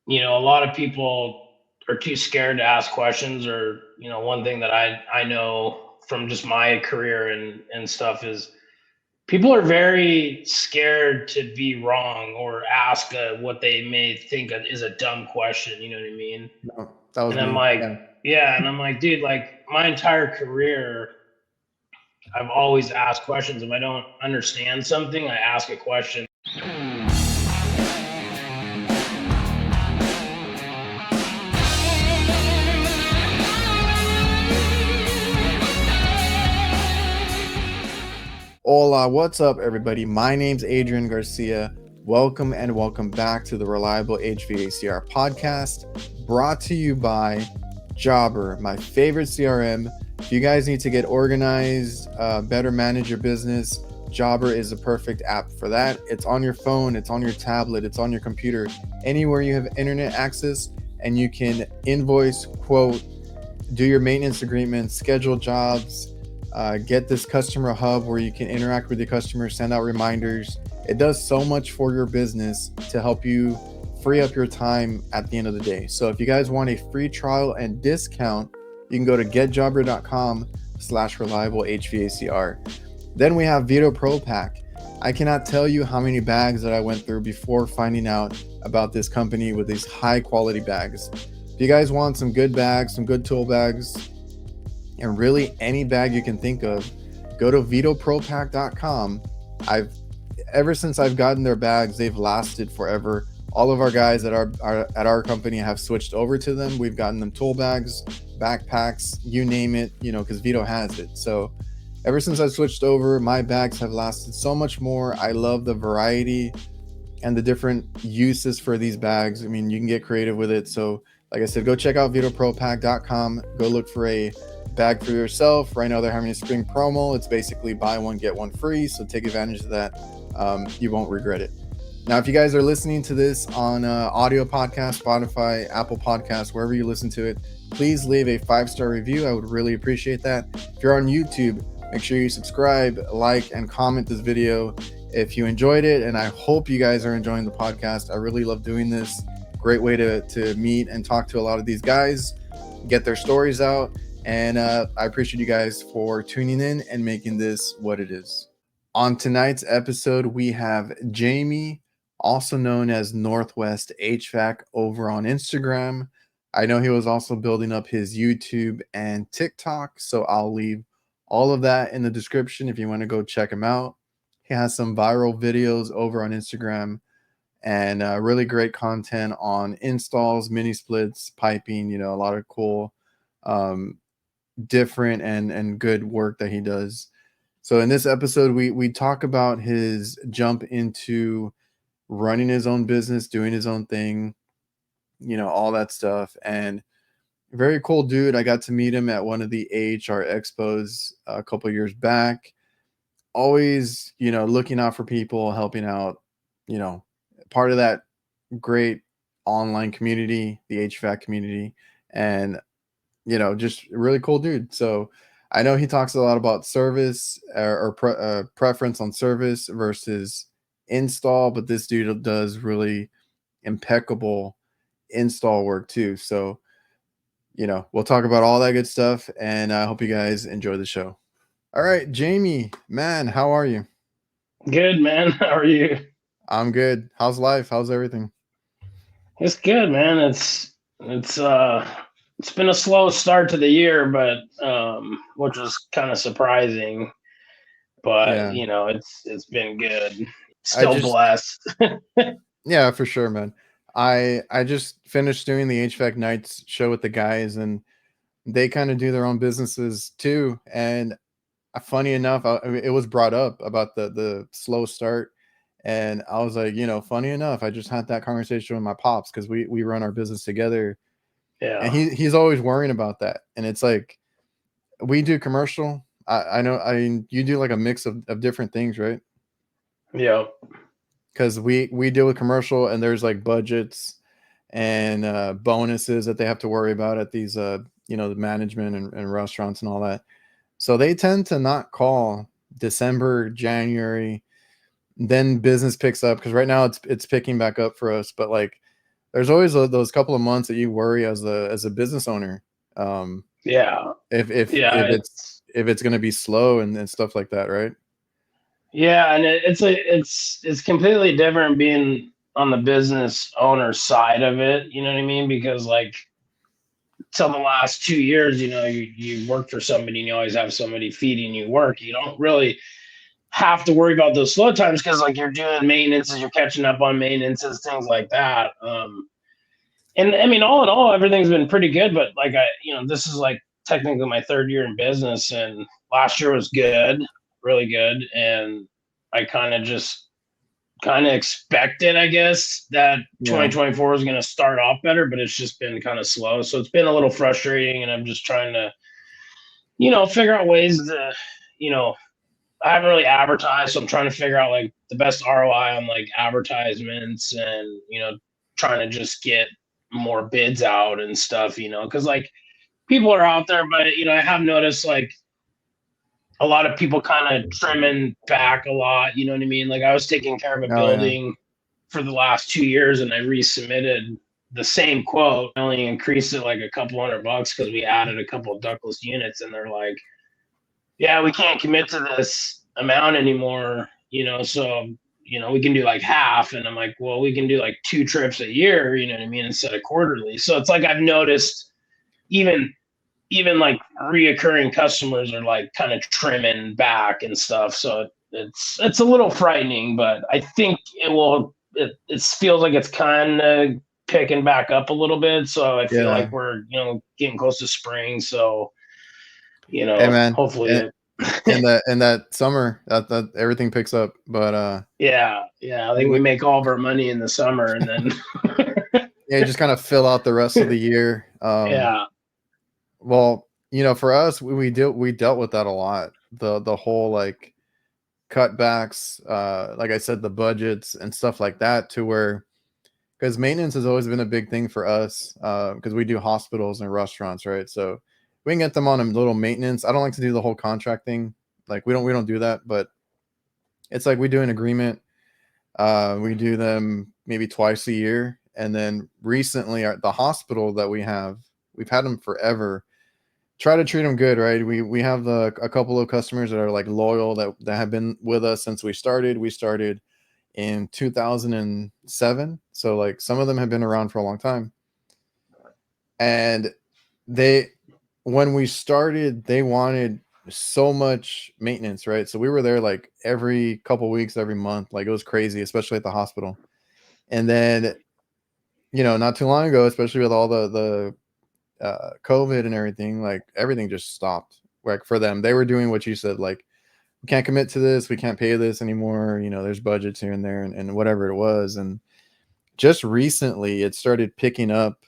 a lot of people are too scared to ask questions, or one thing that I know from just my career and stuff is people are very scared to be wrong or ask what they may think is a dumb question. You know what I mean? No, that was And I'm me. like, Yeah. yeah, and I'm like, dude, like my entire career, I've always asked questions. If I don't understand something, I ask a question. Hola, what's up, everybody? My name's Adrian Garcia. Welcome and welcome back to the Reliable HVACR podcast, brought to you by Jobber, my favorite CRM. If you guys need to get organized, better manage your business, Jobber is the perfect app for that. It's on your phone, it's on your tablet, it's on your computer, anywhere you have internet access, and you can invoice, quote, do your maintenance agreements, schedule jobs, get this customer hub where you can interact with your customers, send out reminders. It does so much for your business to help you free up your time at the end of the day. So if you guys want a free trial and discount, you can go to getjobber.com/reliable HVACR. Then we have Vito Pro Pack. I cannot tell you how many bags that I went through before finding out about this company with these high quality bags. If you guys want some good bags, some good tool bags, and really any bag you can think of, go to vitopropack.com. I've ever since I've gotten their bags, they've lasted forever. All of our guys at our company have switched over to them. We've gotten them tool bags, backpacks, you name it, because Vito has it. So ever since I switched over, my bags have lasted so much more. I love the variety and the different uses for these bags. I mean, you can get creative with it. So like I said, go check out vitopropack.com. Go look for a bag for yourself. Right now they're having a spring promo. It's basically buy one, get one free. So take advantage of that. You won't regret it. Now, if you guys are listening to this on audio podcast, Spotify, Apple Podcasts, wherever you listen to it, please leave a 5-star review. I would really appreciate that. If you're on YouTube, make sure you subscribe, like, and comment this video if you enjoyed it. And I hope you guys are enjoying the podcast. I really love doing this. Great way to meet and talk to a lot of these guys, get their stories out. And I appreciate you guys for tuning in and making this what it is. On tonight's episode, we have Jamie, also known as Northwest HVAC, over on Instagram. I know he was also building up his YouTube and TikTok, so I'll leave all of that in the description if you want to go check him out. He has some viral videos over on Instagram and really great content on installs, mini splits, piping, a lot of cool different and good work that he does. So in this episode, we talk about his jump into running his own business, doing his own thing, all that stuff. And very cool dude. I got to meet him at one of the AHR expos a couple years back. Always, looking out for people, helping out, part of that great online community, the HVAC community. And just a really cool dude. So I know he talks a lot about service or preference on service versus install, but this dude does really impeccable install work too. So, we'll talk about all that good stuff, and I hope you guys enjoy the show. All right, Jamie, man, how are you? Good, man. How are you? I'm good. How's life? How's everything? It's good, man. It's been a slow start to the year, but which was kind of surprising. But Yeah, it's been good. I Still just blessed. yeah, for sure, man. I just finished doing the HVAC nights show with the guys, and they kind of do their own businesses too. And funny enough, it was brought up about the slow start, and I was like, funny enough, I just had that conversation with my pops because we run our business together, and Yeah. he's always worrying about that. And it's like we do commercial. I know. I mean, you do like a mix of different things, right? Yep. Because we deal with commercial, and there's like budgets and bonuses that they have to worry about at these the management and restaurants and all that. So they tend to not call December, January. Then business picks up because right now it's picking back up for us. But like there's always those couple of months that you worry as a business owner. Yeah. Yeah. If it's going to be slow and stuff like that, right? Yeah, and it's completely different being on the business owner side of it. You know what I mean? Because like till the last 2 years, you work for somebody and you always have somebody feeding you work. You don't really have to worry about those slow times because like you're doing maintenances, you're catching up on maintenances, things like that. And I mean, all in all, everything's been pretty good. But like this is like technically my third year in business, and last year was good, really good, and I kind of expected, I guess, that Yeah. 2024 is going to start off better, but it's just been kind of slow. So it's been a little frustrating, and I'm just trying to, figure out ways to, I haven't really advertised, so I'm trying to figure out like the best ROI on like advertisements and, trying to just get more bids out and stuff, because like people are out there, but, I have noticed like a lot of people kind of trimming back a lot. You know what I mean? Like I was taking care of a Oh yeah. building for the last 2 years and I resubmitted the same quote. I only increased it like a couple $100 because we added a couple of ductless units and they're like, yeah, we can't commit to this amount anymore, so we can do like half. And I'm like, well, we can do like 2 trips a year, you know what I mean, instead of quarterly. So it's like I've noticed even like reoccurring customers are like kind of trimming back and stuff. So it's a little frightening, but I think it feels like it's kind of picking back up a little bit. So I feel Yeah. like we're, getting close to spring. So, Hey man, hopefully it, in that summer that everything picks up, but yeah. I think we make all of our money in the summer and then, yeah, just kind of fill out the rest of the year. yeah. Well, for us, we dealt with that a lot. The whole like cutbacks, like I said, the budgets and stuff like that, to where, because maintenance has always been a big thing for us, because we do hospitals and restaurants, right? So we can get them on a little maintenance. I don't like to do the whole contract thing. Like we don't do that, but it's like we do an agreement. We do them maybe twice a year, and then recently, the hospital that we've had them forever. Try to treat them good, right? We have a couple of customers that are like loyal, that have been with us since we started. We started in 2007, so like some of them have been around for a long time. And they, when we started, they wanted so much maintenance, right? So we were there like every couple weeks, every month, like it was crazy, especially at the hospital. And then, not too long ago, especially with all the COVID and everything, like everything just stopped. Like for them, they were doing what you said, like, we can't commit to this, we can't pay this anymore. There's budgets here and there, and whatever it was. And just recently, it started picking up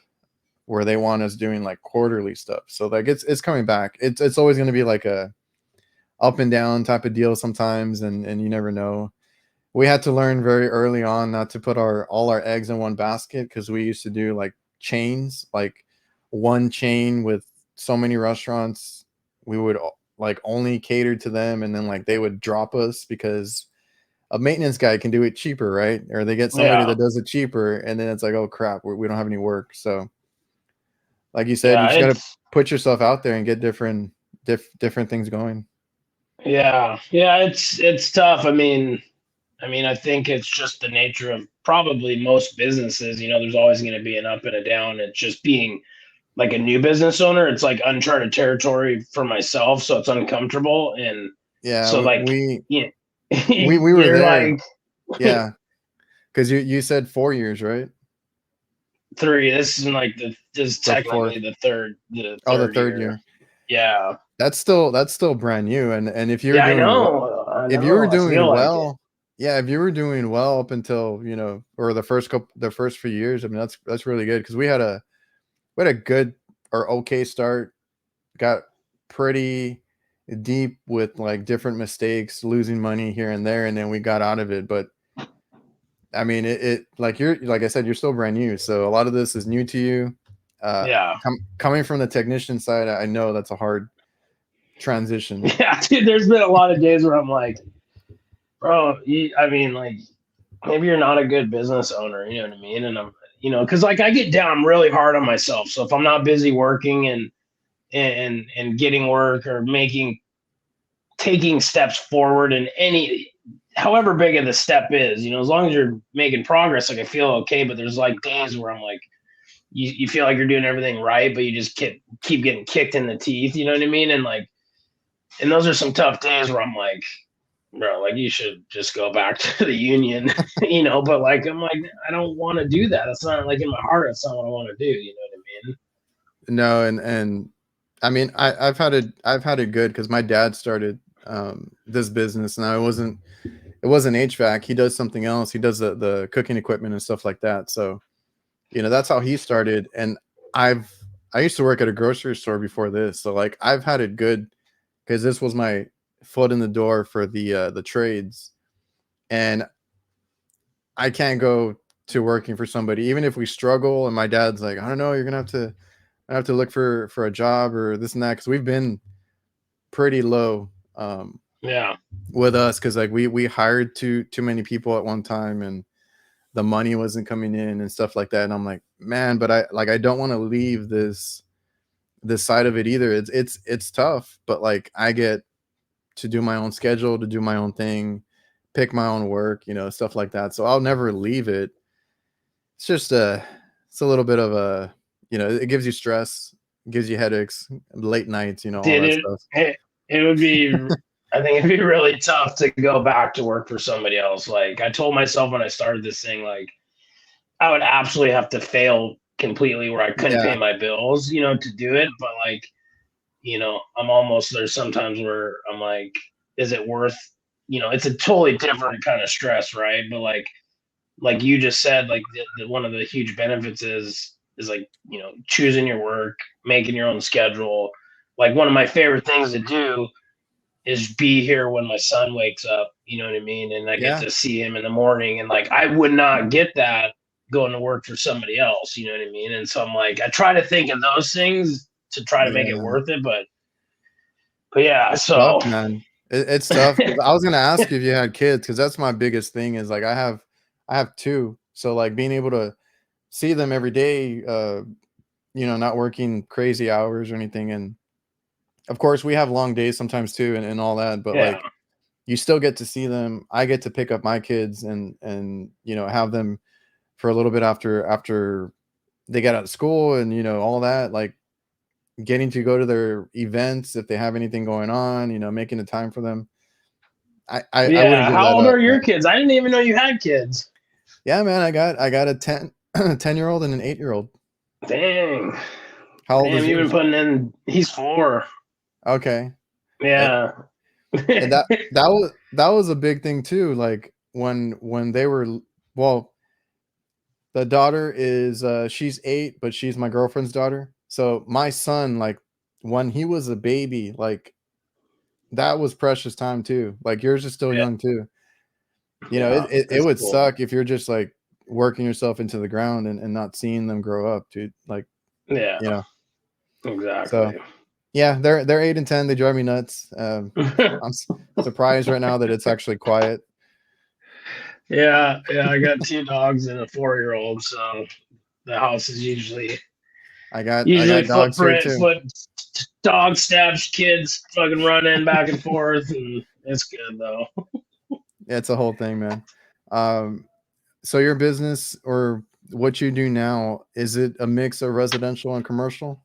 where they want us doing like quarterly stuff. So like it's coming back. It's always going to be like a up and down type of deal sometimes, and you never know. We had to learn very early on not to put all our eggs in one basket, because we used to do like chains, like one chain with so many restaurants. We would like only cater to them, and then like they would drop us because a maintenance guy can do it cheaper, right? Or they get somebody Yeah. that does it cheaper, and then it's like, oh crap, we don't have any work. So like you said, you Yeah. just got to put yourself out there and get different things going. Yeah. It's tough. I think it's just the nature of probably most businesses. There's always going to be an up and a down. It's just being like a new business owner. It's like uncharted territory for myself, so it's uncomfortable. And Yeah, so, like, yeah, we were you're there. like Yeah, because you said 4 years, right? three. This is The fourth. technically the Oh, the third third year. year. Yeah, That's still brand new. And if you're yeah, I doing know, I if you were know. I doing feel like it. well, yeah, if you were doing well up until, or the first few years, I mean, that's really good, because we had a good or okay start. Got pretty deep with like different mistakes, losing money here and there, and then we got out of it. But I mean, it like like I said, you're still brand new, so a lot of this is new to you. Yeah, Coming from the technician side, I know that's a hard transition. yeah, dude. There's been a lot of days where I'm like, bro, like maybe you're not a good business owner. You know what I mean? And you know, because like I get down really hard on myself. So if I'm not busy working and getting work or taking steps forward in any, however big of the step is, you know, as long as you're making progress, like I feel okay. But there's like days where I'm like, you feel like you're doing everything right, but you just keep getting kicked in the teeth. You know what I mean? And like, and those are some tough days where I'm like, bro, like you should just go back to the union, you know. But like, I'm like, I don't want to do that. That's not like in my heart. That's not what I want to do. You know what I mean? No, and I mean, I've had it good because my dad started this business, and it wasn't HVAC. He does something else. He does the cooking equipment and stuff like that. So, you know, that's how he started. And I used to work at a grocery store before this, so like I've had it good because this was my foot in the door for the trades, and I can't go to working for somebody even if we struggle. And my dad's like, I don't know, you're gonna have to look for a job or this and that, because we've been pretty low Yeah. with us, because like we hired too many people at one time, and the money wasn't coming in and stuff like that. And I'm like, man, but I don't want to leave this side of it either. It's tough, but like I get to do my own schedule, to do my own thing, pick my own work, you know, stuff like that. So I'll never leave it. It's just it's a little bit of a, you know, it gives you stress, gives you headaches, late nights, you know, all Did that it, stuff. it would be, I think it'd be really tough to go back to work for somebody else. Like I told myself when I started this thing, like I would absolutely have to fail completely where I couldn't pay Yeah. my bills, you know, to do it. But like, you know, I'm almost there's sometimes where I'm like, is it worth, you know, it's a totally different kind of stress, right? But like you just said, like one of the huge benefits is like, you know, choosing your work, making your own schedule. Like one of my favorite things to do is be here when my son wakes up, you know what I mean? And I get Yeah. to see him in the morning. And like I would not get that going to work for somebody else, you know what I mean? And so I'm like, I try to think of those things to try to make it Yeah. worth it, but yeah, It's tough, so man. It's tough. I was gonna ask you if you had kids, because that's my biggest thing. Is like I have two, so like being able to see them every day, you know, not working crazy hours or anything. And of course, we have long days sometimes too, and all that. But yeah, like, you still get to see them. I get to pick up my kids and you know, have them for a little bit after they get out of school, and you know, all that. Like getting to go to their events if they have anything going on, you know, making the time for them. I wouldn't yeah. give How that old up, are your man. kids? I didn't even know you had kids. Yeah, man, I got a 10-year old and an 8-year old. Dang, How old damn, is you've been yours? putting in. He's 4. Okay. And, Yeah. and that was a big thing too. Like when they were, well, the daughter is she's 8, but she's my girlfriend's daughter. So my son, like when he was a baby, like that was precious time too. Like yours is still Yeah, young too. You know, yeah, it it's would cool. suck if you're just like working yourself into the ground and not seeing them grow up, dude. Like, Yeah, you know. So exactly. yeah, they're 8 and 10. They drive me nuts. I'm surprised right now that it's actually quiet. Yeah, yeah. I got 2 dogs and a 4-year-old, so the house is I usually got dogs here footprint, too. dog stabs, kids fucking running back and forth, and it's good though. Yeah, it's a whole thing, man. Um, so your business or what you do now, is it a mix of residential and commercial?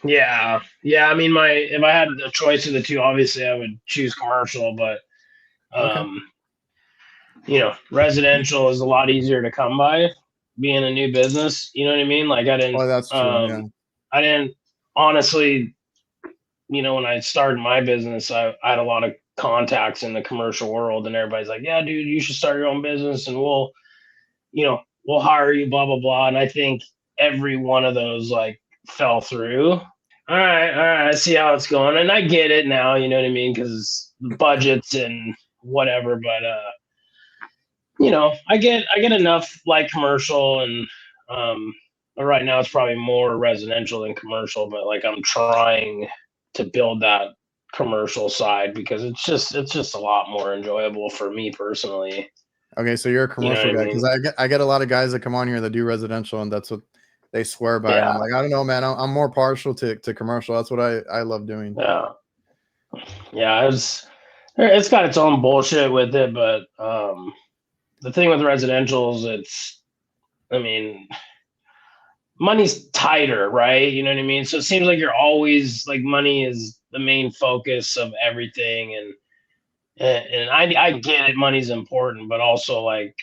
Yeah, yeah. I mean, my if I had a choice of the two, obviously I would choose commercial, but Okay. um, you know, residential is a lot easier to come by being a new business. You know what I mean? Like Oh, that's true. Yeah. I didn't honestly, you know, when I started my business, I had a lot of contacts in the commercial world, and everybody's like, "Yeah, dude, you should start your own business, and you know, we'll hire you, blah blah blah." And I think every one of those like fell through. All right, I see how it's going, and I get it now. You know what I mean? Because budgets and whatever, but you know, I get enough like commercial and um but right now it's probably more residential than commercial, but like I'm trying to build that commercial side because it's just a lot more enjoyable for me personally. Okay, so you're a You know commercial what I guy, because mean? I get a lot of guys that come on here that do residential, and that's what they swear by. And I'm Yeah, like, I don't know, man. I'm more partial to commercial. That's what I love doing. yeah, yeah. It's got its own bullshit with it, but the thing with residentials, I mean, money's tighter, right? You know what I mean? So it seems like you're always like money is the main focus of everything, and I get it, money's important, but also like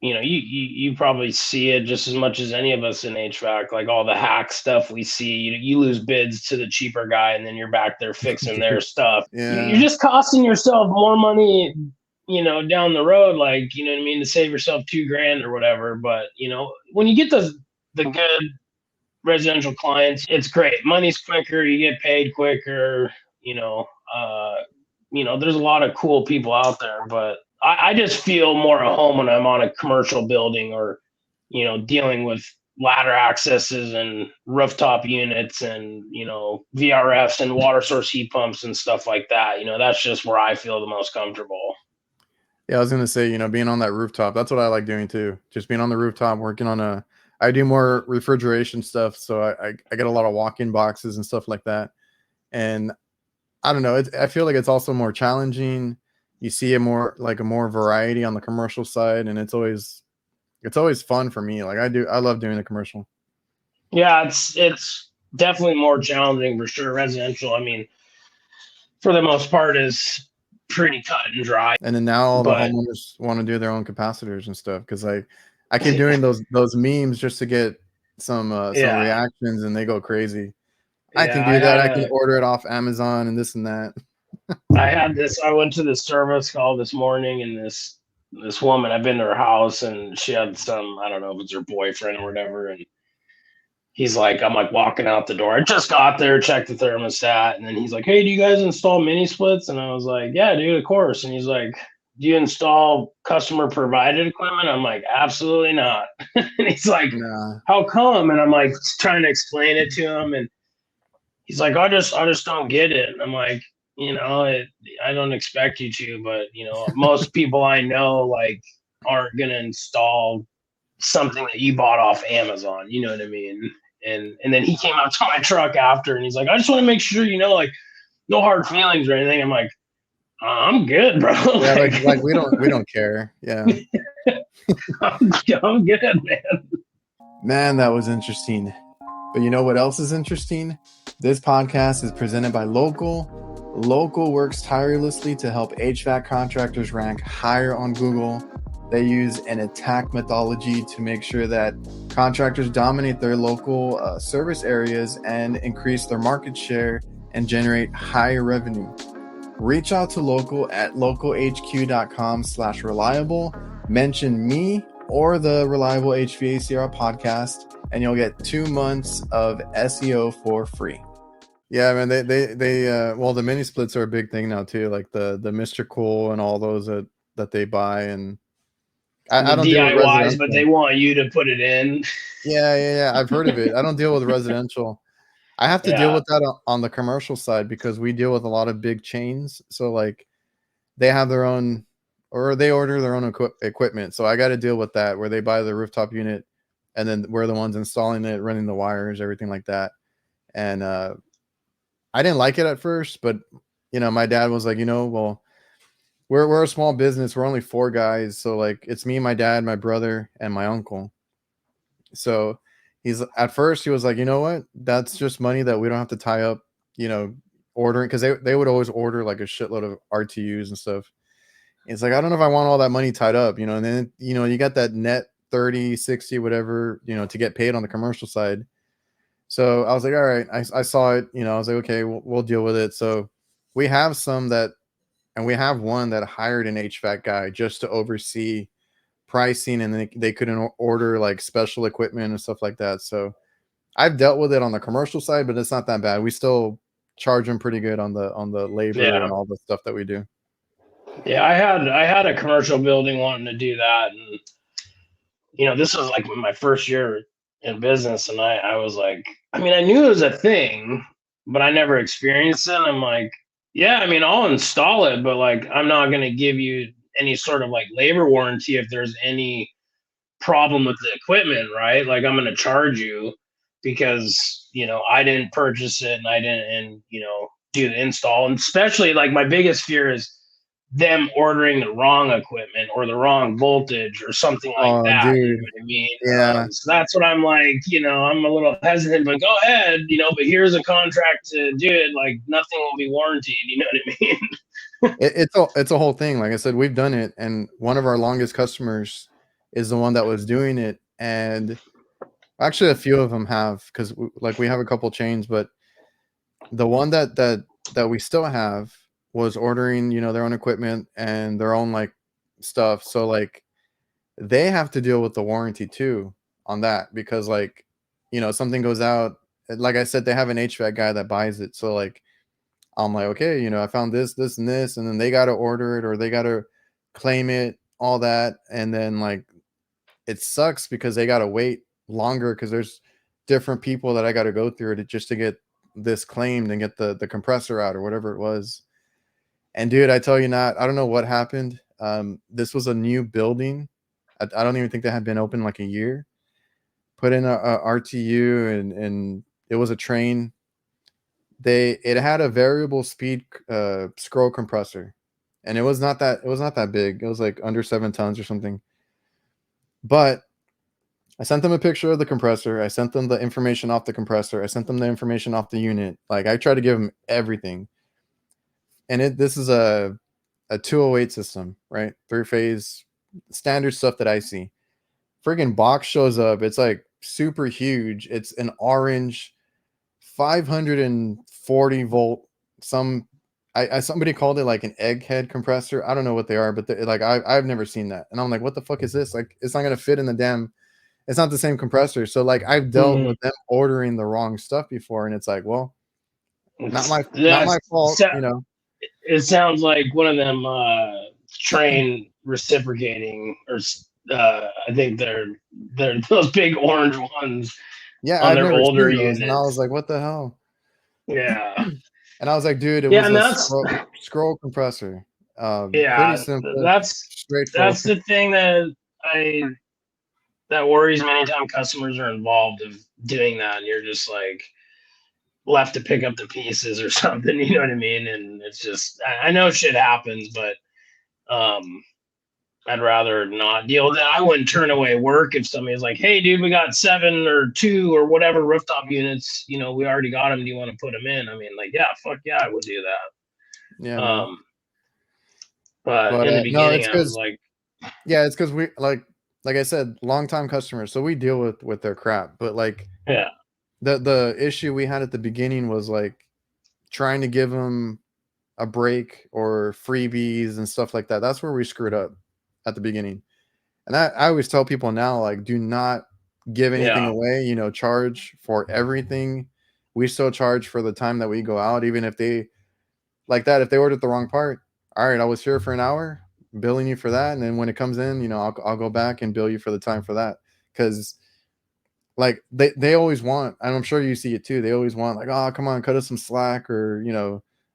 you probably see it just as much as any of us in HVAC, like all the hack stuff we see. You lose bids to the cheaper guy, and then you're back there fixing their stuff. You're Yeah, just costing yourself more money, down the road. Like, you know what I mean, to save yourself 2 grand or whatever. But when you get the good residential clients, it's great. Money's quicker, you get paid quicker. You know, uh, there's a lot of cool people out there, but I just feel more at home when I'm on a commercial building or, dealing with ladder accesses and rooftop units and, VRFs and water source heat pumps and stuff like that. That's just where I feel the most comfortable. yeah. I was gonna say, being on that rooftop, that's what I like doing too. Just being on the rooftop, working on I do more refrigeration stuff, so I get a lot of walk-in boxes and stuff like that. And I don't know. I feel like it's also more challenging. You see a more variety on the commercial side, and it's always fun for me. Like I love doing the commercial. Yeah, it's definitely more challenging for sure. Residential, I mean, for the most part, is pretty cut and dry. And then now all the But homeowners want to do their own capacitors and stuff, because I keep doing those memes just to get some yeah, reactions, and they go crazy. I yeah, can do that. I can order it off Amazon and this and that. I went to this service call this morning, and this woman, I've been to her house, and she had some, I don't know if it's her boyfriend or whatever, and I'm like walking out the door. I just got there, checked the thermostat, and then he's like, "Hey, do you guys install mini splits?" And I was like, "Yeah, dude, of course." And he's like, "Do you install customer provided equipment?" I'm like, "Absolutely not." And he's like, Nah. "How come?" And I'm like trying to explain it to him, and he's like, I just don't get it. And I'm like, I don't expect you to, but most people I know like aren't gonna install something that you bought off Amazon. You know what I mean? And then he came out to my truck after, and he's like, I just want to make sure like no hard feelings or anything. I'm like, I'm good, bro. Yeah, like, like we don't care. Yeah. I'm good, man. Man, that was interesting. But you know what else is interesting? This podcast is presented by Local. Local works tirelessly to help HVAC contractors rank higher on Google. They use an attack methodology to make sure that contractors dominate their local service areas and increase their market share and generate higher revenue. Reach out to Local at localhq.com/reliable. Mention me or the Reliable HVACR podcast, and you'll get 2 months of SEO for free. Yeah, man. Well, the mini splits are a big thing now too. Like the Mr. Cool and all those that they buy, and I The don't deal with DIYs, but residential. they want you to put it in. Yeah. I've heard of it. I don't deal with residential. I have to deal Yeah, with that on the commercial side because we deal with a lot of big chains. So like they have their own, or they order their own equipment. So I got to deal with that where they buy the rooftop unit, and then we're the ones installing it, running the wires, everything like that. And I didn't like it at first, but my dad was like, well, we're a small business. We're only 4 guys, so like it's me, my dad, my brother, and my uncle. So at first he was like, you know what? That's just money that we don't have to tie up, ordering, because they would always order like a shitload of RTUs and stuff. It's like, I don't know if I want all that money tied up, and then, you got that net 30, 60, whatever, to get paid on the commercial side. So I was like, all right, I saw it, I was like, okay, we'll deal with it. So we have and we have one that hired an HVAC guy just to oversee pricing, and they couldn't order like special equipment and stuff like that. So I've dealt with it on the commercial side, but it's not that bad. We still charge them pretty good on the labor yeah. and all the stuff that we do. Yeah, I had a commercial building wanting to do that, and this was like my first year in business, and I was like, I mean, I knew it was a thing, but I never experienced it. I'm like, yeah, I mean, I'll install it, but like, I'm not gonna give you any sort of like labor warranty if there's any problem with the equipment, right? Like I'm going to charge you because, I didn't purchase it and I didn't, do the install. And especially like my biggest fear is them ordering the wrong equipment or the wrong voltage or something like Oh, that. You dude. know what I mean? Yeah. So that's what I'm like, I'm a little hesitant, but go ahead, but here's a contract to do it. Like nothing will be warranted. You know what I mean? It's a whole thing. Like I said, we've done it, and one of our longest customers is the one that was doing it, and actually a few of them have, because we have a couple chains, but the one that we still have was ordering their own equipment and their own like stuff. So like they have to deal with the warranty too on that, because like something goes out. Like I said, they have an HVAC guy that buys it. So like I'm like, okay, I found this, this, and this, and then they got to order it or they got to claim it, all that. And then like, it sucks because they got to wait longer because there's different people that I got to go through to get this claimed and get the compressor out or whatever it was. And dude, I tell you not, I don't know what happened. This was a new building. I don't even think they had been open like a year. Put in a RTU and it was a train. It had a variable speed scroll compressor, and it was not that big. It was like under 7 tons or something. But I sent them a picture of the compressor. I sent them the information off the compressor. I sent them the information off the unit. Like I tried to give them everything. And this is a 208 system, right? 3-phase standard stuff that I see. Friggin' box shows up. It's like super huge. It's an orange 540 volt. Somebody called it like an egghead compressor. I don't know what they are, but like I've never seen that. And I'm like, what the fuck is this? Like, it's not gonna fit in the damn. It's not the same compressor. So like, I've dealt with them ordering the wrong stuff before, and it's like, well, not my fault. It sounds like one of them train reciprocating, or I think they're those big orange ones. Yeah, On I've their never older seen those, units. and I was like, what the hell? Yeah. And I was like, dude, it Yeah, was and a scroll compressor. Pretty simple, that's straightforward. the thing that worries me anytime customers are involved of doing that, and you're just like left to pick up the pieces or something. You know what I mean? And it's just, I know shit happens, but I'd rather not deal with it. I wouldn't turn away work if somebody's like, "Hey, dude, we got 7 or 2 or whatever rooftop units. We already got them. Do you want to put them in?" I mean, like, yeah, fuck yeah, I would do that. Yeah, man. But in the no, beginning, it's I was because like, we like I said, long time customers, so we deal with their crap. But like, yeah, the issue we had at the beginning was like trying to give them a break or freebies and stuff like that. That's where we screwed up at the beginning. And I always tell people now, like, do not give anything away, charge for everything. We still charge for the time that we go out, even if they like that, if they ordered the wrong part. All right, I was here for an hour, billing you for that. And then when it comes in, I'll go back and bill you for the time for that. Cause like they always want, and I'm sure you see it too. They always want like, oh, come on, cut us some slack or,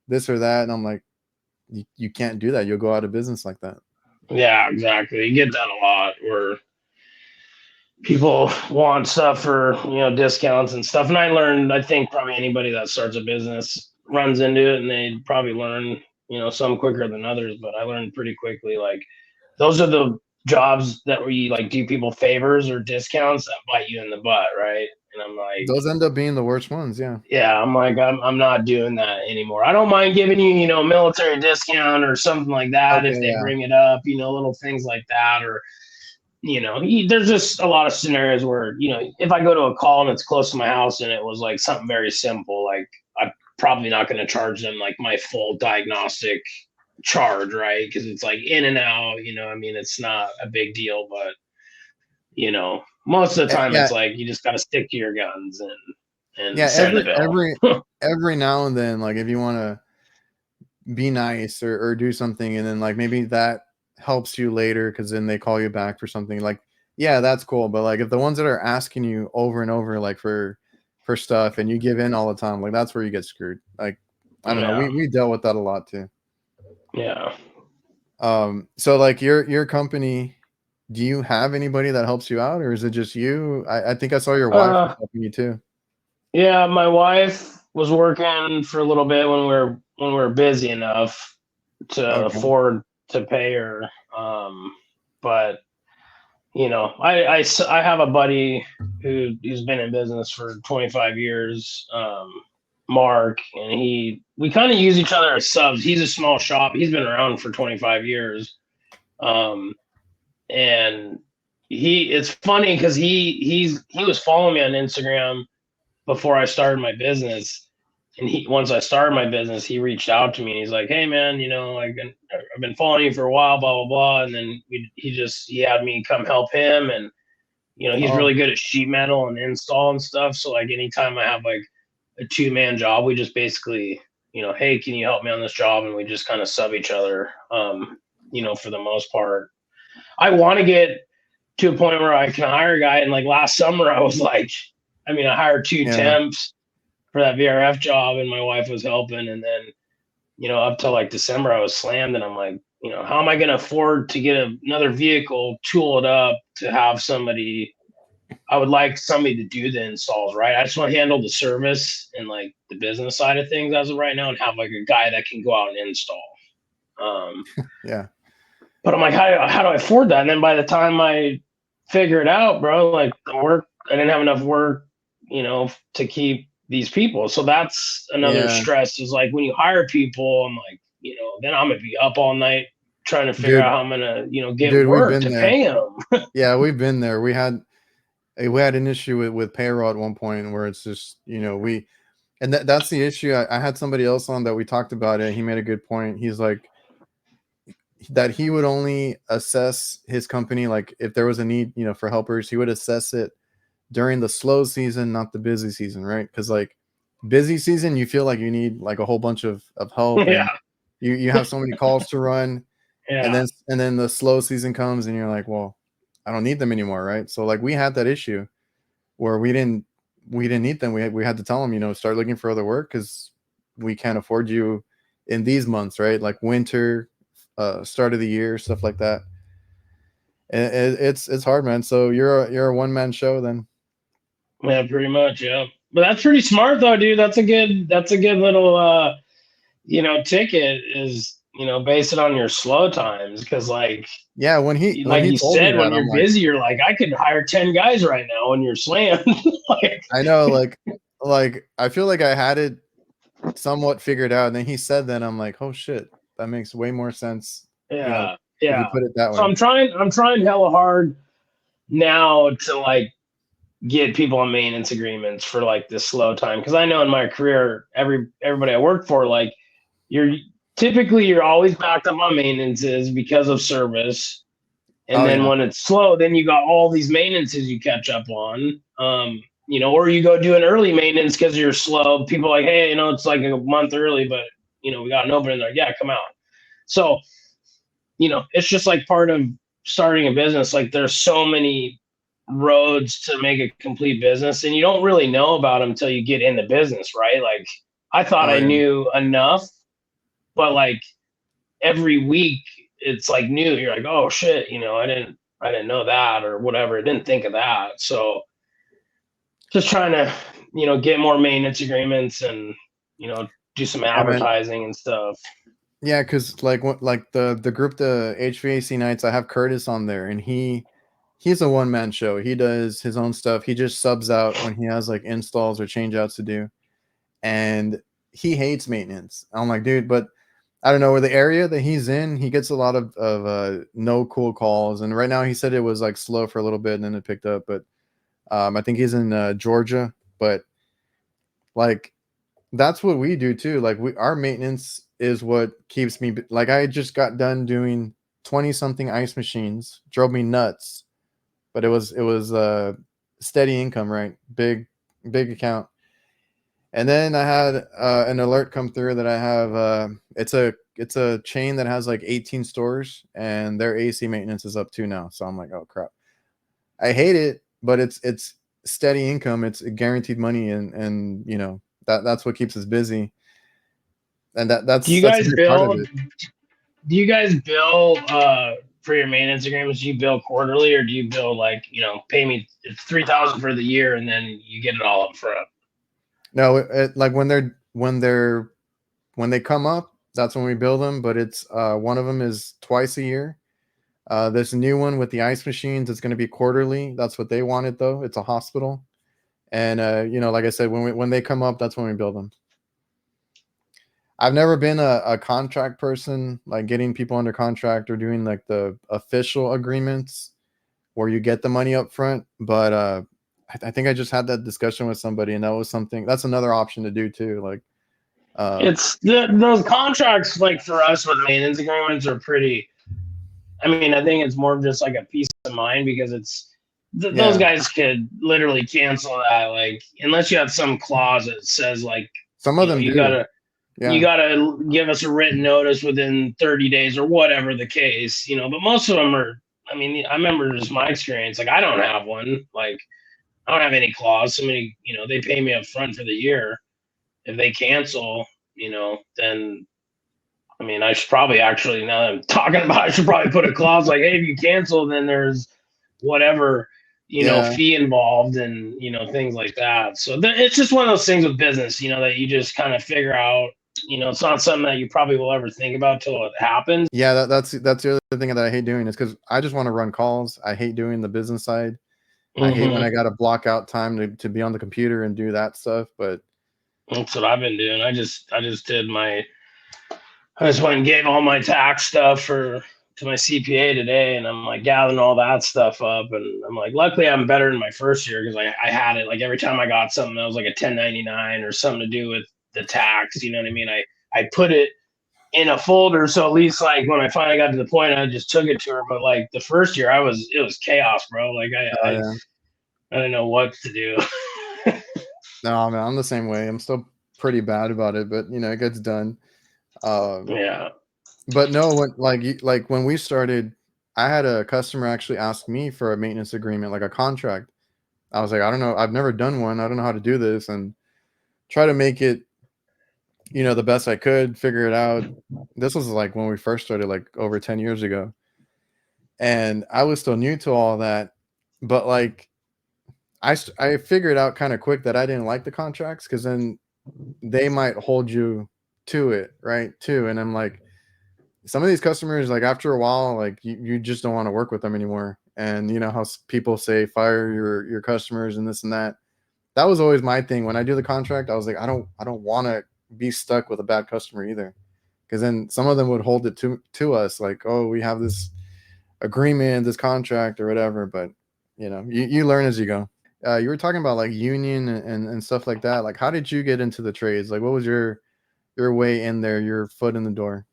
this or that. And I'm like, you can't do that. You'll go out of business like that. yeah, exactly. You get that a lot where people want stuff for discounts and stuff. And I think probably anybody that starts a business runs into it, and they probably learn some quicker than others. But I learned pretty quickly, like, those are the jobs that where you like do people favors or discounts that bite you in the butt, right? And I'm like, those end up being the worst ones. Yeah. Yeah, I'm like, I'm not doing that anymore. I don't mind giving you military discount or something like that if Okay. they Yeah. bring it up, little things like that. Or there's just a lot of scenarios where if I go to a call and it's close to my house and it was like something very simple, like I'm probably not going to charge them like my full diagnostic charge, right? Because it's like in and out. I mean, it's not a big deal, but most of the time Yeah. it's like you just got to stick to your guns and Yeah. send the bill. Every now and then, like if you want to be nice or do something, and then like maybe that helps you later because then they call you back for something, like, yeah, that's cool. But like if the ones that are asking you over and over like for stuff and you give in all the time, like that's where you get screwed. Like, I don't know, we dealt with that a lot too. Yeah. So like your company, do you have anybody that helps you out, or is it just you? I think I saw your wife was Uh, helping you too. yeah, my wife was working for a little bit when we were busy enough to Okay. afford to pay her. But I have a buddy who's been in business for 25 years, Mark, and we kind of use each other as subs. He's a small shop. He's been around for 25 years. Um, and it's funny because he was following me on Instagram before I started my business. And once I started my business, he reached out to me and he's like, "Hey man, I've been following you for a while, blah blah blah." And then he had me come help him, and he's Oh, really good at sheet metal and install and stuff. So like anytime I have like a 2-man job, we just basically, hey, can you help me on this job? And we just kind of sub each other. For the most part, I want to get to a point where I can hire a guy. And like last summer, I was like, I hired 2 yeah. temps for that VRF job, and my wife was helping. And then, up till like December, I was slammed, and I'm like, how am I going to afford to get another vehicle, tool it up to have somebody? I would like somebody to do the installs, right? I just want to handle the service and like the business side of things as of right now, and have like a guy that can go out and install. Um, Yeah. but I'm like, how do I afford that? And then by the time I figure it out, bro, like the work, I didn't have enough work, to keep these people. So that's another Yeah. stress is like when you hire people, I'm like, then I'm gonna be up all night trying to figure Dude, out how I'm gonna, get dude, we've work been to there. pay them. Yeah, we've been there. We had an issue with payroll at one point where it's just, and that's the issue. I had somebody else on that we talked about it. He made a good point. He's like that he would only assess his company, like if there was a need, for helpers, he would assess it during the slow season, not the busy season, right? Because like busy season, you feel like you need like a whole bunch of help, Yeah, and you have so many calls to run, and yeah. then the slow season comes, and you're like, well, I don't need them anymore, right? So like we had that issue where we didn't need them. We had to tell them, start looking for other work because we can't afford you in these months, right? Like winter, start of the year, stuff like that. And it's hard, man. So you're a one man show then. Yeah, pretty much, yeah. But that's pretty smart though, dude. That's a good little ticket is, base it on your slow times because Yeah, when like he you told me said, when that, I'm you're like, busy, you're like, I could hire 10 guys right now when you're slammed. like, I know, like I feel like I had it somewhat figured out, and then he said that, I'm like, oh shit, that makes way more sense, yeah, if you yeah. put it that So way. I'm trying hella hard now to like get people on maintenance agreements for like this slow time because I know in my career, everybody I work for, like you're you're always backed up on maintenances because of service. And Oh then yeah, when it's slow, then you got all these maintenances you catch up on. Or you go do an early maintenance because you're slow. People are like, hey, it's like a month early, but we got an opening. They're like, yeah, come out. So, it's just like part of starting a business. Like there's so many roads to make a complete business, and you don't really know about them until you get in the business, right? Like I thought oh I yeah. knew enough, but like every week it's like new. You're like, oh shit, I didn't know that or whatever. I didn't think of that. So just trying to, get more maintenance agreements and, do some Yeah, man. advertising and stuff. Yeah, because like the group, the HVAC nights, I have Curtis on there, and he's a one man show. He does his own stuff. He just subs out when he has like installs or change outs to do, and he hates maintenance. I'm like, dude, but I don't know where the area that he's in. He gets a lot of no cool calls, and right now he said it was like slow for a little bit, and then it picked up. But I think he's in Georgia, but like that's what we do too. Like our maintenance is what keeps me. Like I just got done doing 20 something ice machines, drove me nuts, but it was steady income, right? Big account. And then I had an alert come through that I have. It's a chain that has like 18 stores, and their AC maintenance is up too now. So I'm like, oh crap. I hate it, but it's steady income. It's guaranteed money, and that's what keeps us busy, and Do you that's a guys big part of build? it. do you guys bill for your maintenance agreements? Do you bill quarterly, or do you bill like, pay me it's 3,000 for the year and then you get it all up front? No, like when they come up, that's when we build them. But it's one of them is twice a year. This new one with the ice machines is going to be quarterly. That's what they wanted, though. It's a hospital, and like I said, when they come up, that's when we build them. I've never been a contract person, like getting people under contract or doing like the official agreements where you get the money up front. But I think I just had that discussion with somebody, and that's another option to do too. Like, It's those contracts, like for us with maintenance agreements, are pretty. I mean, I think it's more of just like a peace of mind, because those yeah, guys could literally cancel that, like, unless you have some clause that says like, some of them you do. you Yeah, gotta give us a written notice within 30 days or whatever the case, but most of them are. I mean, I remember just my experience. Like, I don't have one. Like, I don't have any clause. Somebody, they pay me up front for the year. If they cancel, then I mean, I should probably actually, now that I'm talking about it, I should probably put a clause like, hey, if you cancel, then there's whatever, yeah. fee involved, and, things like that. So it's just one of those things with business, that you just kind of figure out. It's not something that you probably will ever think about till it happens. Yeah, that's the other thing that I hate doing is because I just want to run calls. I hate doing the business side. I hate when Mm-hmm. I got to block out time to be on the computer and do that stuff. But That's what I've been doing. I just went and gave all my tax stuff to my CPA today, and I'm like gathering all that stuff up, and I'm like, luckily I'm better in my first year, because I had it like every time I got something that was like a 1099 or something to do with the tax. You know what I mean? I put it in a folder, so at least like when I finally got to the point, I just took it to her. But like the first year, it was chaos, bro. Like yeah, I didn't know what to do. no, man, I'm the same way. I'm still pretty bad about it, but it gets done. Um, Yeah. but no, like when we started, I had a customer actually ask me for a maintenance agreement, like a contract. I was like, I don't know, I've never done one. I don't know how to do this, and try to make it, the best I could, figure it out. This was like when we first started, like over 10 years ago, and I was still new to all that. But like, I figured out kind of quick that I didn't like the contracts because then they might hold you to it, right? Too, and I'm like, some of these customers, like after a while, like you just don't want to work with them anymore. And you know how people say fire your customers and this and that. That was always my thing when I do the contract. I was like, I don't want to be stuck with a bad customer either, because then some of them would hold it to us like, oh, we have this agreement, this contract or whatever. But you learn as you go. You were talking about like union and stuff like that. Like, how did you get into the trades? Like, what was your way in there, your foot in the door?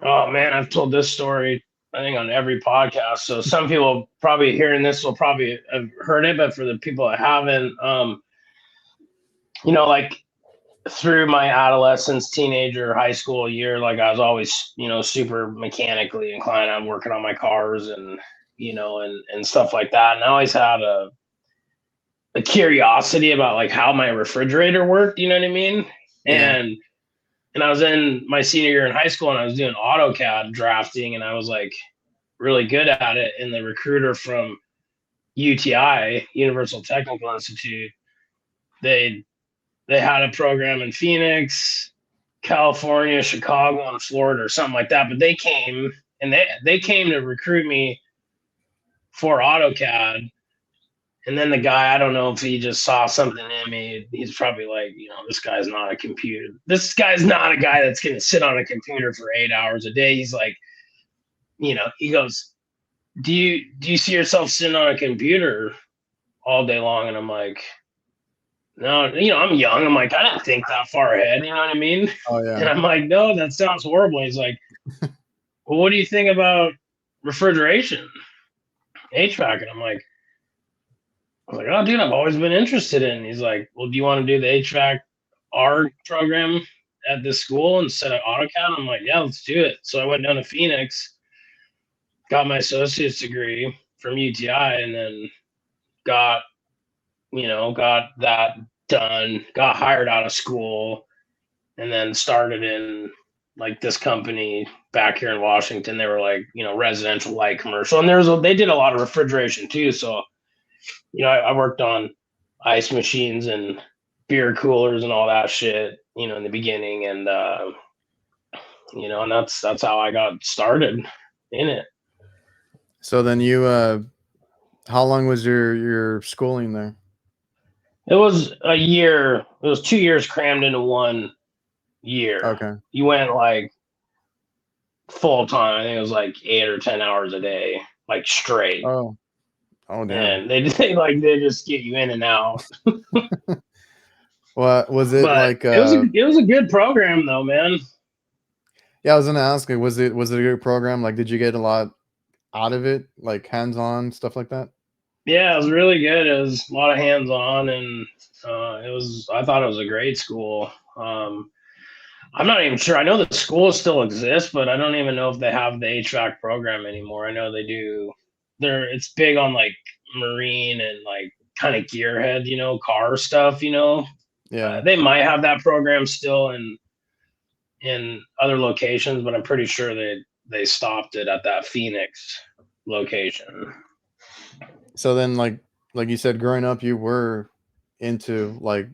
Oh man, I've told this story, I think, on every podcast. So some people probably hearing this will probably have heard it, but for the people that haven't, like through my adolescence, teenager, high school year, like I was always, super mechanically inclined. I'm working on my cars, and and stuff like that. And I always had a curiosity about like how my refrigerator worked. You know what I mean? Yeah. And I was in my senior year in high school, and I was doing AutoCAD drafting, and I was like really good at it. And the recruiter from UTI, Universal Technical Institute, they they had a program in Phoenix, California, Chicago, and Florida, or something like that. But they came, and they came to recruit me for AutoCAD. And then the guy, I don't know if he just saw something in me. He's probably like, this guy's not a computer. This guy's not a guy that's going to sit on a computer for 8 hours a day. He's like, he goes, do you see yourself sitting on a computer all day long? And I'm like, no, I'm young. I'm like, I didn't think that far ahead. You know what I mean? Oh And yeah. I'm like, no, that sounds horrible. He's like, well, what do you think about refrigeration, HVAC? And I was like, oh, dude, I've always been interested in. He's like, well, do you want to do the HVAC R program at this school instead of AutoCAD? I'm like, yeah, let's do it. So I went down to Phoenix, got my associate's degree from UTI, and then got, got that done, got hired out of school, and then started in like this company back here in Washington. They were like, residential light commercial, and they did a lot of refrigeration too. So, I worked on ice machines and beer coolers and all that shit, in the beginning, and and that's how I got started in it. So then you, how long was your schooling there? It was a year. It was 2 years crammed into 1 year. Okay. You went like full time. I think it was like 8 or 10 hours a day, like straight. Oh damn. And they just get you in and out. What was it But like? It was a good program though, man. Yeah, I was gonna ask you, was it a good program? Like, did you get a lot out of it, like hands-on stuff like that? Yeah, it was really good. It was a lot of hands on, and I thought it was a great school. I'm not even sure. I know the school still exists, but I don't even know if they have the HVAC program anymore. I know they do. It's big on like marine and like kind of gearhead, car stuff. Yeah. They might have that program still in other locations, but I'm pretty sure they stopped it at that Phoenix location. So then, like you said, growing up, you were into like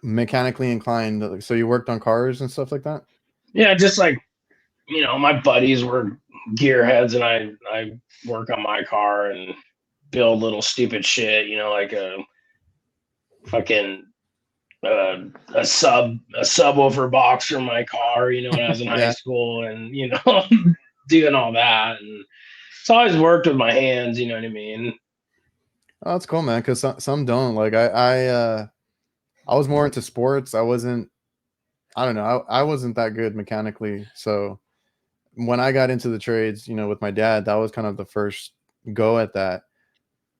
mechanically inclined. So you worked on cars and stuff like that. Yeah, just like my buddies were gearheads, and I work on my car and build little stupid shit, like a fucking a subwoofer box for my car, when I was in high school, and doing all that, and it's always worked with my hands, you know what I mean? Oh, that's cool, man. Because some don't. Like I was more into sports. I wasn't. I don't know. I wasn't that good mechanically. So when I got into the trades, with my dad, that was kind of the first go at that.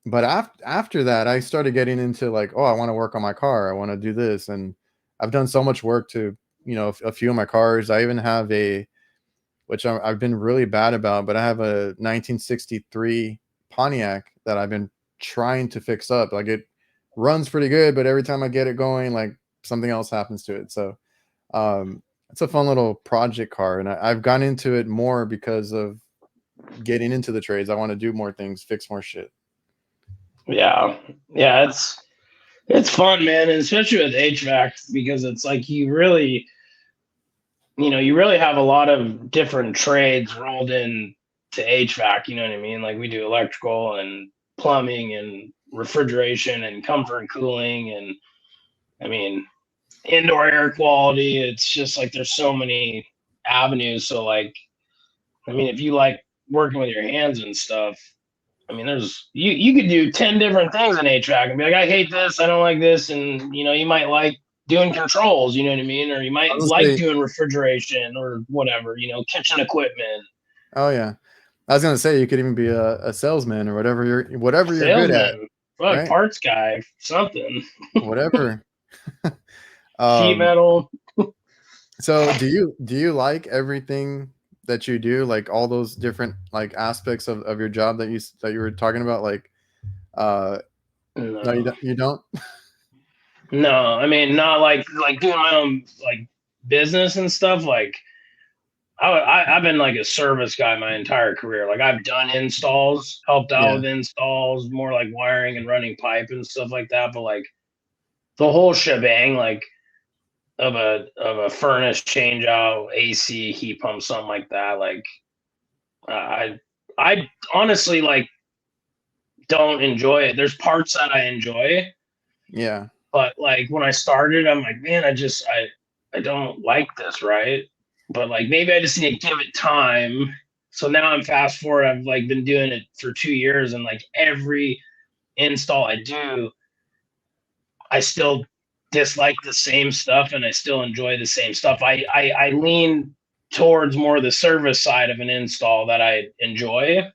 But after that, I started getting into like, oh, I want to work on my car. I want to do this, and I've done so much work to, a few of my cars. I even have which I've been really bad about, but I have a 1963 Pontiac that I've been trying to fix up. Like, it runs pretty good, but every time I get it going, like something else happens to it. So it's a fun little project car, and I've gone into it more because of getting into the trades. I want to do more things, fix more shit. Yeah, it's fun, man, and especially with HVAC, because it's like you really have a lot of different trades rolled in to HVAC. You know what I mean? Like, we do electrical and plumbing and refrigeration and comfort and cooling, and I mean indoor air quality. It's just like there's so many avenues. So like, I mean, if you like working with your hands and stuff, I mean, there's you could do 10 different things in HVAC and be like, I hate this, I don't like this, and you might like doing controls, you know what I mean, or you might like doing refrigeration or whatever, kitchen equipment. Oh yeah, I was gonna say you could even be a salesman or whatever you're good at, right? Parts guy, something. Whatever. Sheet metal. So do you like everything that you do, like all those different like aspects of your job that you were talking about? Like no, you don't. No, I mean, not like doing my own like business and stuff. Like I've been like a service guy my entire career. Like, I've done installs, helped out with installs, more like wiring and running pipe and stuff like that. But like the whole shebang, like of a furnace change out, AC, heat pump, something like that. Like I honestly like don't enjoy it. There's parts that I enjoy. Yeah. But like when I started, I'm like, man, I don't like this, right? But like maybe I just need to give it time. So now I'm fast forward. I've like been doing it for 2 years, and like every install I do, I still dislike the same stuff, and I still enjoy the same stuff. I lean towards more the service side of an install that I enjoy.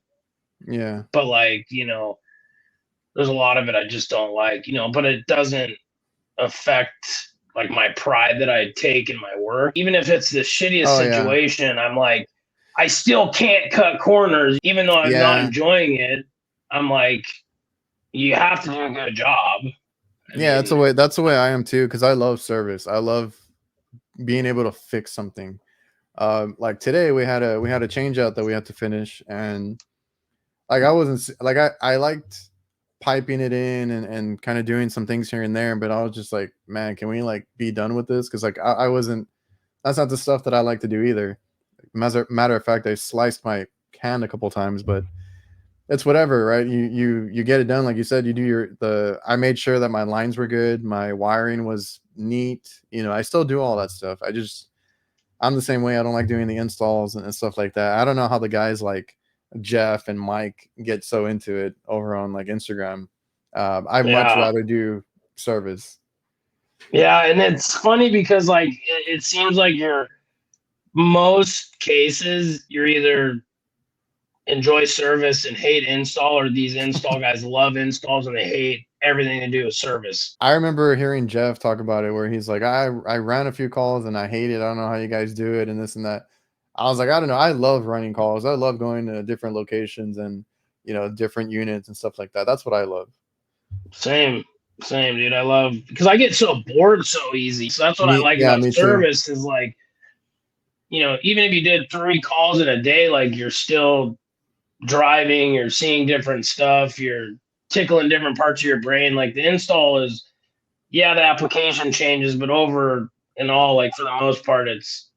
Yeah. But like, there's a lot of it I just don't like, but it doesn't affect like my pride that I take in my work. Even if it's the shittiest situation, I'm like, I still can't cut corners, even though I'm not enjoying it. I'm like, you have to do a good job. That's the way I am too, because I love service. I love being able to fix something. Like today we had a change out that we had to finish, and like I wasn't like I liked piping it in and kind of doing some things here and there, but I was just like, man, can we like be done with this? Because like I wasn't, that's not the stuff that I like to do either. Matter of fact, I sliced my hand a couple times, but it's whatever, right? You get it done, like you said. You do I made sure that my lines were good, my wiring was neat. You know, I still do all that stuff. I'm the same way. I don't like doing the installs and stuff like that. I don't know how the guys like Jeff and Mike get so into it over on like Instagram. I'd much Yeah. rather do service. Yeah, and it's funny because like it seems like you're most cases you're either enjoy service and hate install, or these install guys love installs and they hate everything to do with service. I remember hearing Jeff talk about it where he's like, I ran a few calls and I hate it. I don't know how you guys do it and this and that. I was like, I don't know. I love running calls. I love going to different locations and, you know, different units and stuff like that. That's what I love. Same, dude. I love because I get so bored so easy. So that's what I like about Me too. service is like, you know, even if you did 3 calls in a day, like you're still driving, you're seeing different stuff, you're tickling different parts of your brain. Like the install is, yeah, the application changes, but over and all, like for the most part, it's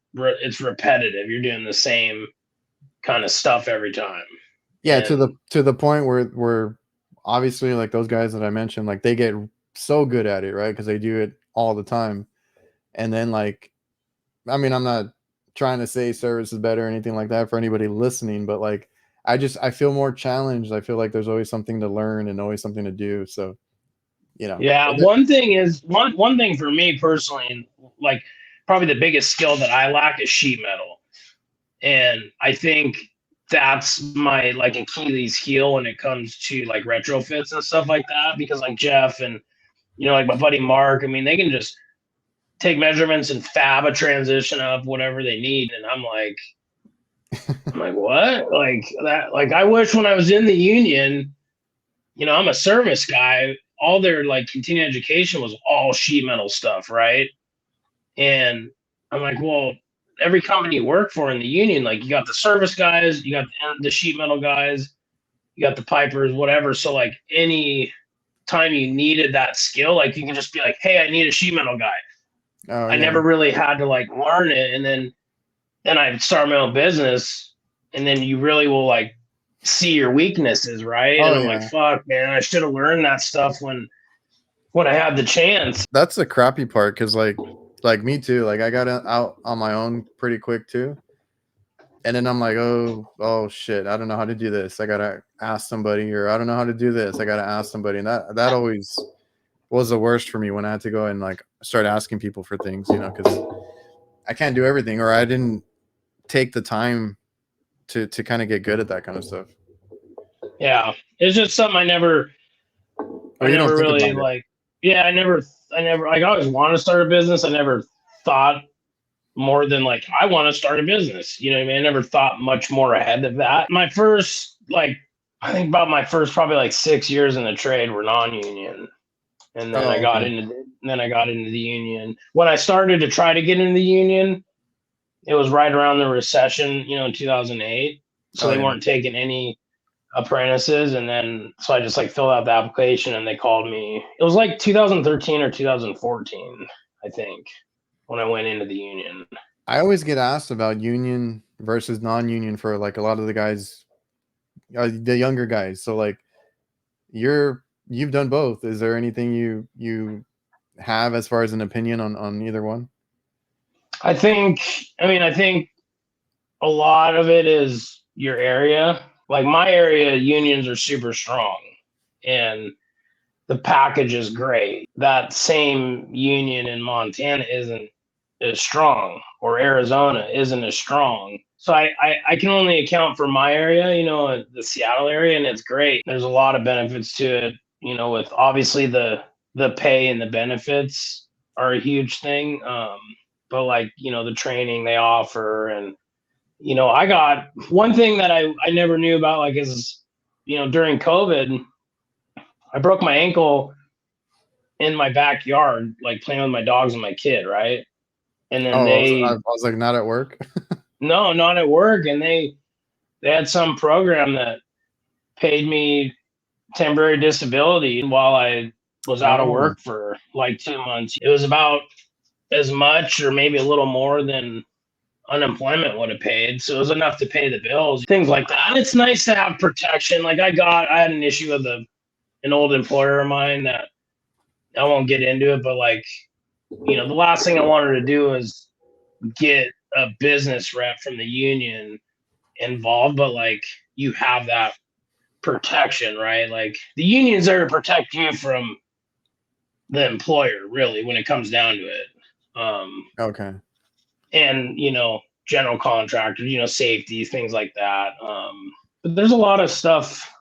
repetitive. You're doing the same kind of stuff every time. Yeah, And to the point where obviously like those guys that I mentioned, like they get so good at it, right? Because they do it all the time. And then like, I mean, I'm not trying to say service is better or anything like that for anybody listening, but like I feel more challenged. I feel like there's always something to learn and always something to do. So, you know. yeah, one thing for me personally, like probably the biggest skill that I lack is sheet metal. And I think that's my like Achilles heel when it comes to like retrofits and stuff like that. Because like Jeff and you know, like my buddy Mark, I mean, they can just take measurements and fab a transition of whatever they need. And I'm like, what? Like that, like I wish when I was in the union, you know, I'm a service guy. All their like continuing education was all sheet metal stuff, right? And I'm like, well, every company you work for in the union, like you got the service guys, you got the sheet metal guys, you got the pipers, whatever. So like any time you needed that skill, like you can just be like, hey, I need a sheet metal guy. Oh, I never really had to like learn it. And then I started my own business, and then you really will like see your weaknesses, right? And I'm like, fuck, man, I should have learned that stuff when I had the chance. That's the crappy part, because like me too. Like I got out on my own pretty quick too. And then I'm like, oh shit, I don't know how to do this. I gotta ask somebody, or I don't know how to do this. I gotta ask somebody. And that always was the worst for me when I had to go and like start asking people for things, you know, because I can't do everything, or I didn't take the time to kind of get good at that kind of stuff. Yeah, it's just something I never really like. Yeah, I never like. I always want to start a business. I never thought more than like I want to start a business. You know what I mean? I never thought much more ahead of that. My first like, I think about my first probably like 6 years in the trade were non-union, and then I got into the union. When I started to try to get into the union, it was right around the recession, you know, in 2008. So they weren't taking any apprentices. And then, so I just like filled out the application and they called me. It was like 2013 or 2014, I think, when I went into the union. I always get asked about union versus non-union for like a lot of the guys, the younger guys. So like you've done both. Is there anything you have as far as an opinion on either one? I think a lot of it is your area. Like my area, unions are super strong and the package is great. That same union in Montana isn't as strong, or Arizona isn't as strong. So I can only account for my area, you know, the Seattle area, and it's great. There's a lot of benefits to it, you know, with obviously the pay and the benefits are a huge thing. But like, you know, the training they offer, and you know, I got one thing that I never knew about, like, is, you know, during COVID, I broke my ankle in my backyard, like playing with my dogs and my kid, right? And then Oh, I they, was like, not at work. no, not at work. And they had some program that paid me temporary disability while I was out of Oh, work for like 2 months. It was about as much or maybe a little more than unemployment would have paid. So it was enough to pay the bills, things like that. And it's nice to have protection. Like I had an issue with an old employer of mine that I won't get into it, but like, the last thing I wanted to do is get a business rep from the union involved, but like you have that protection, right? Like the union's there to protect you from the employer, really, when it comes down to it. okay. And general contractors, safety, things like that. But there's a lot of stuff,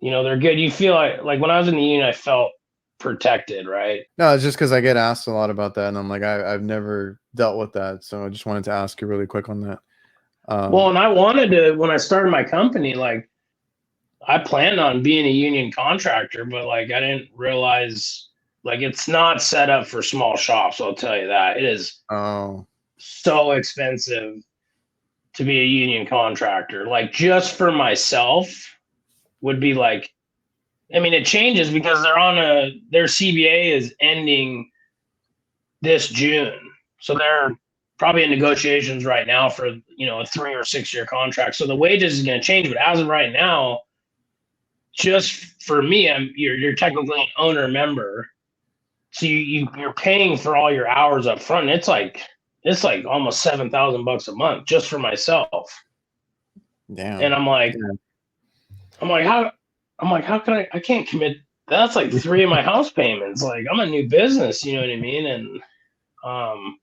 they're good. You feel like when I was in the union, I felt protected, right? No, it's just because I get asked a lot about that, and I'm like, I've never dealt with that, so I just wanted to ask you really quick on that. Well, and I wanted to, when I started my company, like I planned on being a union contractor, but like I didn't realize like it's not set up for small shops. I'll tell you that. It is Oh, so expensive to be a union contractor. Like just for myself would be like, I mean, it changes because their CBA is ending this June. So they're probably in negotiations right now for, a 3 or 6 year contract. So the wages is going to change, but as of right now, just for me, you're technically an owner member. So you're paying for all your hours up front. And it's like almost $7,000 a month just for myself. damn. And I'm like, Yeah. how can I can't commit. That's like 3 of my house payments. Like I'm a new business, you know what I mean? And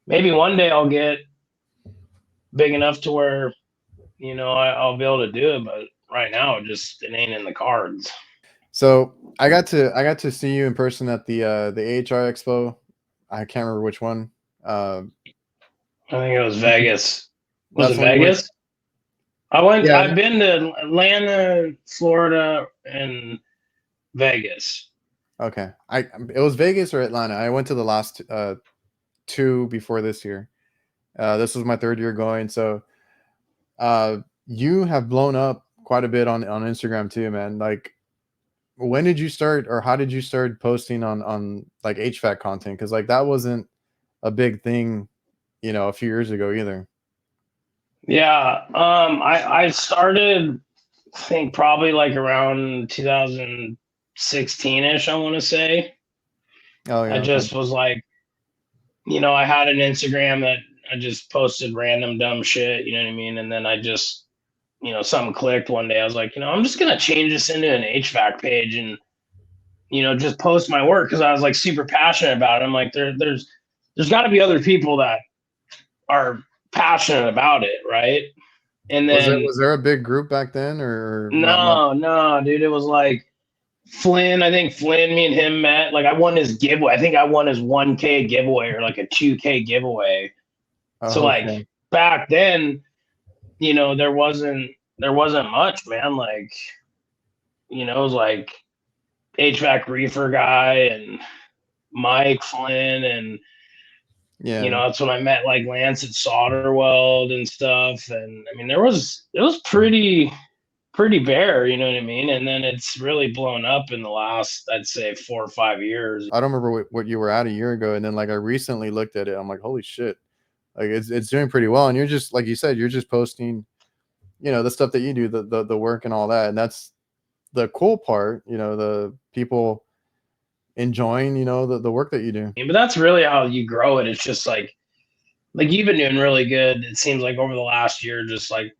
maybe one day I'll get big enough to where, I'll be able to do it, but right now it ain't in the cards. So I got to see you in person at the AHR Expo. I can't remember which one. I think it was Vegas. Was it That's when you went. Vegas? Yeah. I've been to Atlanta, Florida, and Vegas. Okay. It was Vegas or Atlanta. I went to the last two before this year. This was my third year going. So you have blown up quite a bit on Instagram too, man. Like, when did you start, or how did you start posting on like HVAC content? Because like that wasn't a big thing, a few years ago either. Yeah. I started, I think probably like around 2016 ish, I want to say. Oh I yeah, okay. just was like, I had an Instagram that I just posted random dumb shit, you know what I mean? And then I just, something clicked one day. I was like, I'm just going to change this into an HVAC page and, just post my work because I was like super passionate about it. I'm like, there's got to be other people that are passionate about it, right? And then Was there a big group back then, or not much? no, dude, it was like Flynn. I think Flynn, me and him met. Like I won his giveaway. I think I won his 1K giveaway or like a 2K giveaway. So Oh, like okay. back then, there wasn't much, man. Like, it was like HVAC reefer guy and Mike Flynn and Yeah. that's when I met like Lance at Solderweld and stuff. And I mean, it was pretty bare, you know what I mean? And then it's really blown up in the last, I'd say 4 or 5 years. I don't remember what you were at a year ago, and then like I recently looked at it. I'm like, holy shit! Like it's doing pretty well, and you're just like you said, you're just posting, the stuff that you do, the work and all that, and that's the cool part. The people enjoying, the work that you do. But that's really how you grow it. It's just like you've been doing really good. It seems like over the last year, just like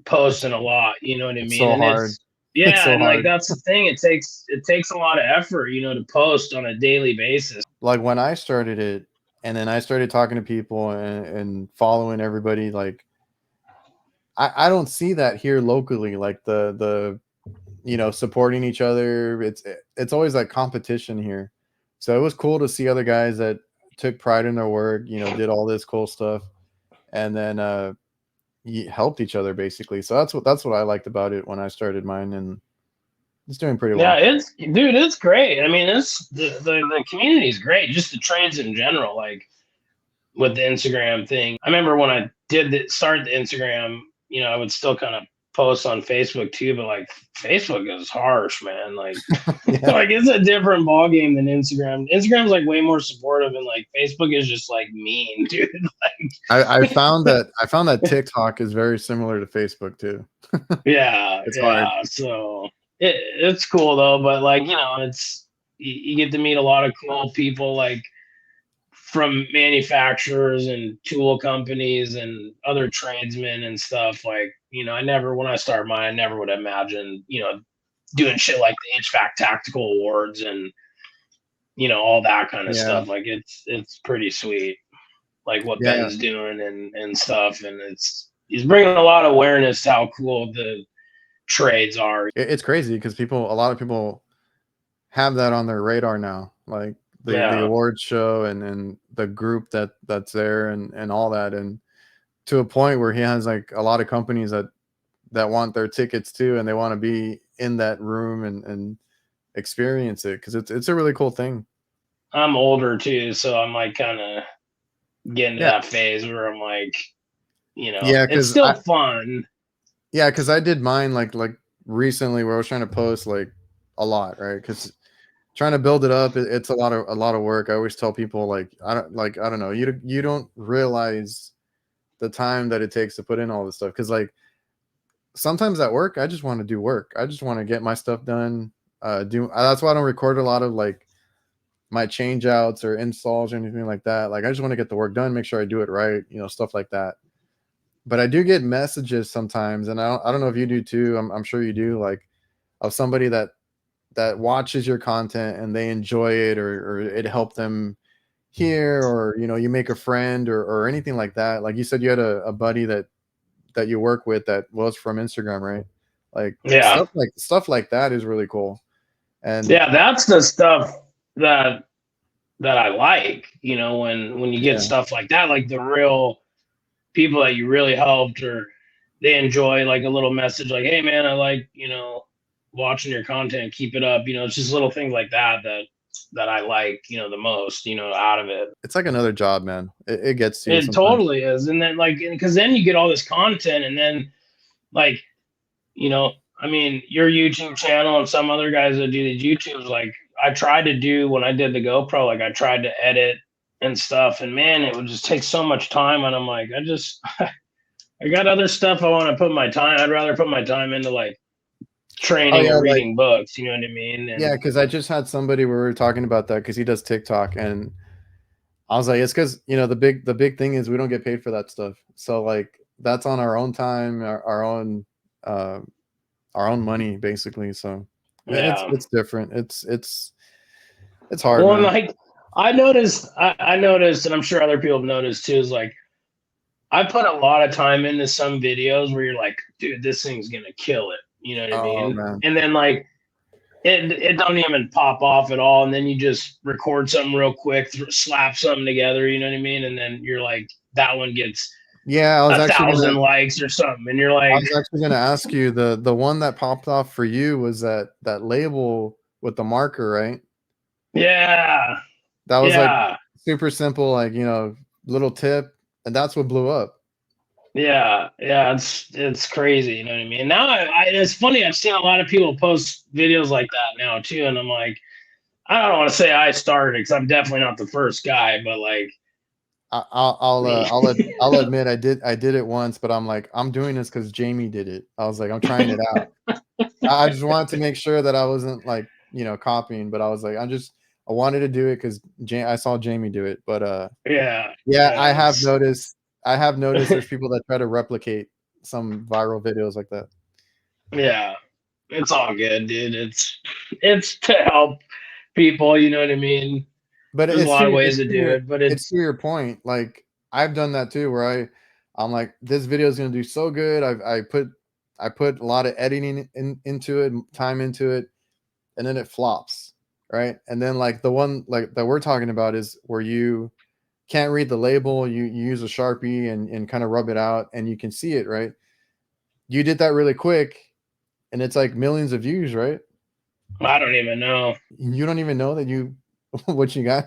posting a lot, you know what I It's mean? so And hard. it's It's yeah, so and like hard. that's the thing. It takes a lot of effort, to post on a daily basis. Like when I started it, and then I started talking to people and following everybody, like I don't see that here locally, like the supporting each other. It's always like competition here. So it was cool to see other guys that took pride in their work, did all this cool stuff, and then helped each other basically. So that's what I liked about it when I started mine, and it's doing pretty Yeah, well. it's great. I mean, it's the community is great. Just the trades in general, like with the Instagram thing. I remember when I started the Instagram, I would still kind of post on Facebook too, but like Facebook is harsh, man. Like, Yeah. like it's a different ball game than Instagram. Instagram's like way more supportive, and like Facebook is just like mean, dude. I found that TikTok is very similar to Facebook too. Yeah, It's hard. yeah. So it's cool though, but like it's you get to meet a lot of cool people, like from manufacturers and tool companies and other tradesmen and stuff. Like I never, when I started mine, I never would imagine doing shit like the HVAC tactical awards and all that kind of Yeah. stuff. Like it's pretty sweet, like what Yeah. Ben's doing and stuff, and he's bringing a lot of awareness to how cool the trades are. It's crazy because a lot of people have that on their radar now, like the Yeah, awards show and the group that's there and all that, and to a point where he has like a lot of companies that want their tickets too, and they want to be in that room and experience it because it's a really cool thing. I'm older too, so I'm like kind of getting to Yeah. that phase where I'm like, Yeah, it's still fun. yeah, because I did mine like recently where I was trying to post like a lot, right? Because trying to build it up, it's a lot of work. I always tell people like I don't know, you don't realize the time that it takes to put in all this stuff, because like sometimes at work I just want to do work. I just want to get my stuff done. That's why I don't record a lot of like my change outs or installs or anything like that. Like I just want to get the work done, make sure I do it right, stuff like that. But I do get messages sometimes, and I don't know if you do too. I'm sure you do, like of somebody that watches your content and they enjoy it, or it helped them here, or you make a friend or anything like that. Like you said, you had a buddy that you work with that was from Instagram, right? Like Yeah, stuff like that is really cool. And yeah, that's the stuff that I like. When you get yeah, stuff like that, like the real people that you really helped, or they enjoy like a little message, like, "Hey, man, I like watching your content. Keep it up." It's just little things like that I like the most. Out of it. it's like another job, man. It gets to you It sometimes. totally is. And then like, because then you get all this content, and then like, I mean, your YouTube channel and some other guys that do these YouTubes, like I tried to do when I did the GoPro, like I tried to edit and stuff, and man, it would just take so much time. And I'm like, I got other stuff I want to put my time. I'd rather put my time into like Oh training yeah, or like reading books. You know what I mean? yeah, And because I just had somebody where we were talking about that because he does TikTok, and I was like, it's because the big thing is we don't get paid for that stuff. So like that's on our own time, uh, our own money, basically. So yeah. it's different. It's hard, Well, and man. like I noticed, and I'm sure other people have noticed too, is like I put a lot of time into some videos where you're like, dude, this thing's gonna kill it. You know what I Oh mean? man. And then like it don't even pop off at all, and then you just record something real quick, slap something together. You know what I mean? And then you're like, that one gets Yeah, I was a actually gonna thousand likes or something, and you're I like, was actually gonna ask you, the one that popped off for you was that label with the marker, right? yeah, That was like yeah. super simple, like little tip, and that's what blew up. Yeah, yeah, it's crazy, you know what I mean? Now it's funny. I've seen a lot of people post videos like that now too, and I'm like, I don't want to say I started because I'm definitely not the first guy, but like, me. I'll admit I did it once, but I'm like, I'm doing this because Jamie did it. I was like, I'm trying it out. I just wanted to make sure that I wasn't like copying, but I was like, I wanted to do it because I saw Jamie do it. But Yeah, yeah, yeah, I have noticed there's people that try to replicate some viral videos like that. yeah. It's all good, dude. It's to help people, you know what I mean? But There's a lot of ways to do it, but it's to your point. Like I've done that too, where I'm like, this video is gonna do so good. I put a lot of editing into it, time into it, and then it flops, right? And then like the one like that we're talking about is where you can't read the label, you use a Sharpie and kind of rub it out, and you can see it, right? You did that really quick, and it's like millions of views, right? I don't even know. You don't even know that you what you got.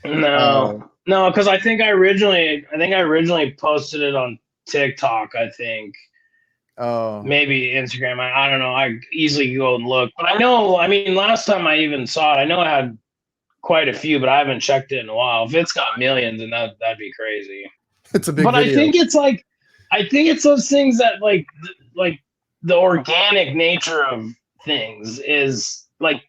Uh, No. No, because I think I originally posted it on TikTok. I think Oh, maybe Instagram. I don't know. I easily go and look, but I know. I mean, last time I even saw it, I know I had quite a few, but I haven't checked it in a while. If it's got millions, then that'd be crazy. it's a big But I video. think it's like, I think it's those things that like the organic nature of things is like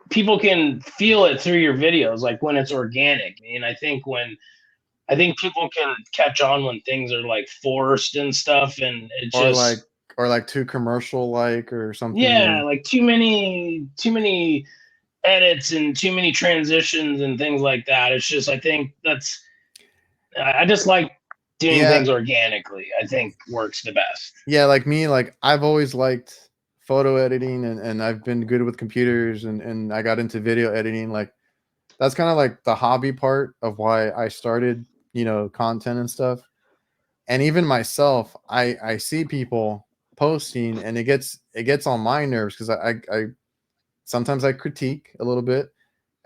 people can feel it through your videos, like when it's organic. And I think people can catch on when things are like forced and stuff, and it or like just or like too commercial like or something. yeah, Or like too many edits and too many transitions and things like that. It's just I think I just like doing yeah, things organically. I think works the best. yeah, like me, like I've always liked photo editing, and I've been good with computers, and I got into video editing. Like that's kind of like the hobby part of why I started, content and stuff. And even myself, I see people posting, and it gets on my nerves because I sometimes I critique a little bit,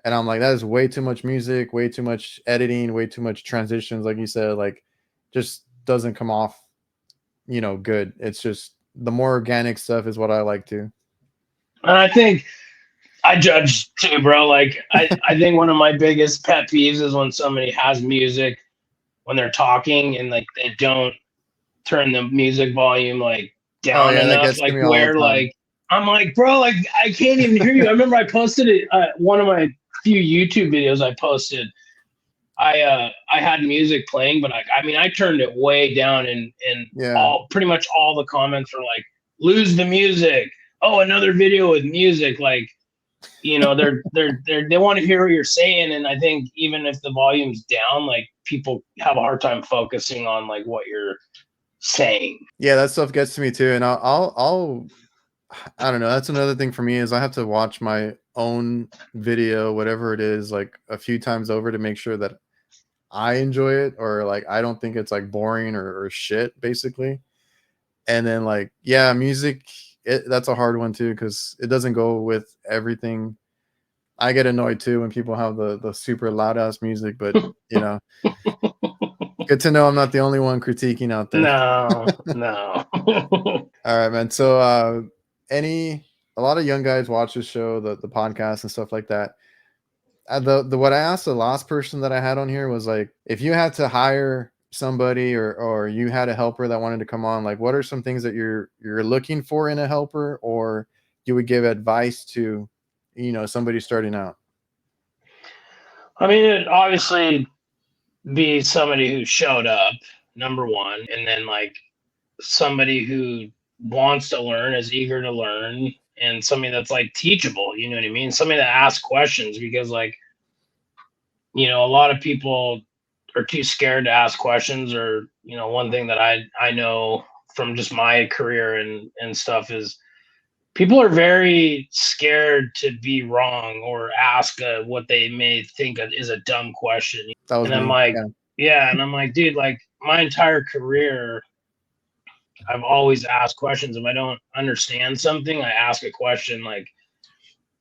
and I'm like, that is way too much music, way too much editing, way too much transitions, like you said, like just doesn't come off, good. It's just the more organic stuff is what I like to. And I think I judge too, bro. Like I think one of my biggest pet peeves is when somebody has music when they're talking and like they don't turn the music volume like Oh down yeah, that enough, gets to like me all the where time. like I'm like, bro, like I can't even hear you. I remember I posted it one of my few YouTube videos I posted. I had music playing, but I mean I turned it way down, and Yeah. all pretty much all the comments were like, lose the music. Oh, another video with music. Like, they want to hear what you're saying, and I think even if the volume's down, like people have a hard time focusing on like what you're saying. Yeah, that stuff gets to me too, and I'll I don't know. That's another thing for me is I have to watch my own video, whatever it is, like a few times over to make sure that I enjoy it, or like I don't think it's like boring or shit, basically. And then like yeah, music, that's a hard one too because it doesn't go with everything. I get annoyed too when people have the super loud ass music, but you know, good to know I'm not the only one critiquing out there. No, no. All right, man. So, any a lot of young guys watch this show, the podcast and stuff like that. The what I asked the last person that I had on here was like, if you had to hire somebody, or you had a helper that wanted to come on, like, what are some things that you're looking for in a helper, or you would give advice to, somebody starting out? I mean, it obviously be somebody who showed up, number one, and then like somebody who wants to learn, is eager to learn, and somebody that's like teachable. You know what I mean? Somebody that asks questions, because like a lot of people are too scared to ask questions. Or one thing that I know from just my career and stuff is people are very scared to be wrong or ask what they may think is a dumb question. That was And I'm me. like, Yeah. yeah, and I'm like, dude, like my entire career, I've always asked questions. If I don't understand something, I ask a question like,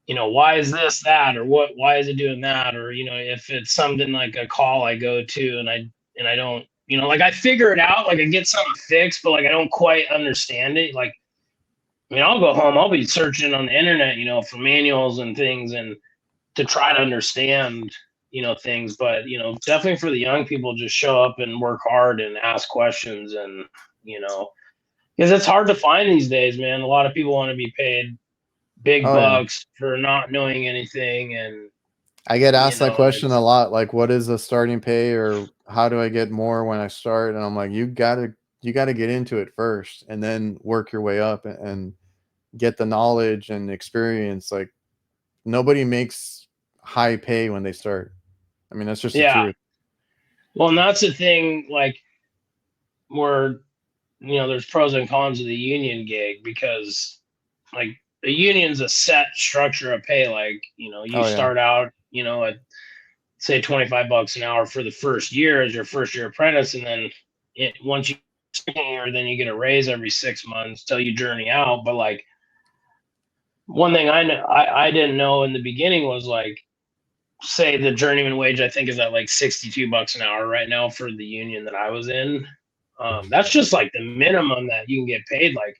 why is this that, or why is it doing that? Or, if it's something like a call I go to and I don't, like I figure it out, like I get something fixed, but like I don't quite understand it. Like, I mean, I'll go home, I'll be searching on the internet, for manuals and things and to try to understand, things. But, definitely for the young people, just show up and work hard and ask questions. And, because it's hard to find these days, man. A lot of people want to be paid big Oh yeah. bucks for not knowing anything. And, I get asked that question a it's, lot, like, what is the starting pay, or how do I get more when I start? And I'm like, you gotta get into it first, and then work your way up, and get the knowledge and experience. Like, nobody makes high pay when they start. I mean, that's just the yeah. truth. Well, and that's the thing, like, where, there's pros and cons of the union gig, because, like, the union's a set structure of pay. Like, you Oh yeah. start out, at say $25 an hour for the first year as your first year apprentice, and then once you year, then you get a raise every 6 months till you journey out. But like one thing I know, I didn't know in the beginning was like say the journeyman wage, I think, is at like $62 an hour right now for the union that I was in. That's just like the minimum that you can get paid. Like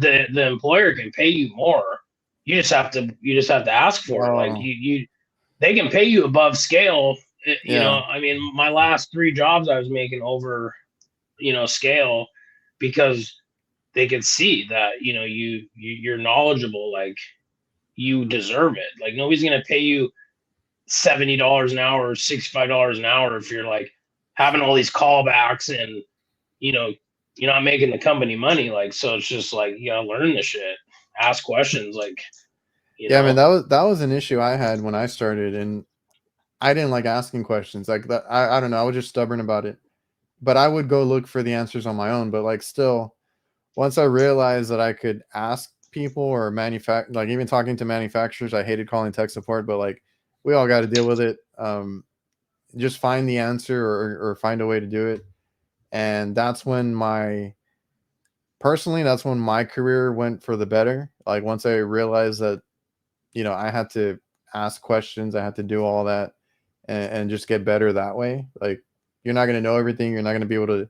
the employer can pay you more. You just have to ask for it. Like Oh, they can pay you above scale. yeah. I mean, my last 3 jobs I was making over, scale, because they could see that, you're knowledgeable. Like you deserve it. Like nobody's gonna pay you $70 an hour or $65 an hour if you're like having all these callbacks and you know you're not making the company money. Like, so it's just like you gotta learn the shit, ask questions, like you Yeah, man, know. that was an issue I had when I started, and I didn't like asking questions. Like that, I don't know, I was just stubborn about it. But I would go look for the answers on my own. But like still, once I realized that I could ask people or like even talking to manufacturers, I hated calling tech support, but like we all got to deal with it. Just find the answer or find a way to do it. And that's when my career went for the better. Like once I realized that, I had to ask questions, I had to do all that and just get better that way. Like you're not going to know everything. You're not going to be able to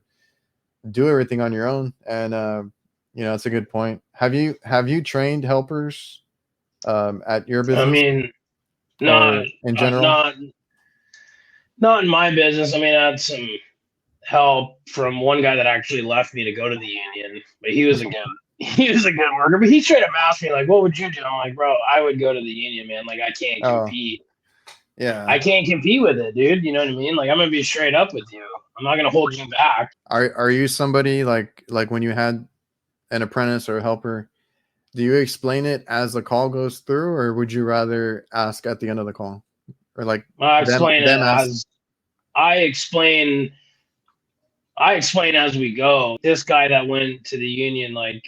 do everything on your own. And, it's a good point. Have you trained helpers at your I business mean, not or in uh, general? not not in my business. I mean, I had some help from one guy that actually left me to go to the union, but he was a good worker. But he straight up asked me like, "What would you do?" I'm like, "Bro, I would go to the union, man. Like, I can't Oh, compete. yeah. I can't compete with it, dude. You know what I mean? Like, I'm gonna be straight up with you. I'm not gonna hold you back." Are you somebody like when you had an apprentice or a helper, do you explain it as the call goes through, or would you rather ask at the end of the call? Or like I them explain it them ask. as I explain. I explain as we go. This guy that went to the union, like,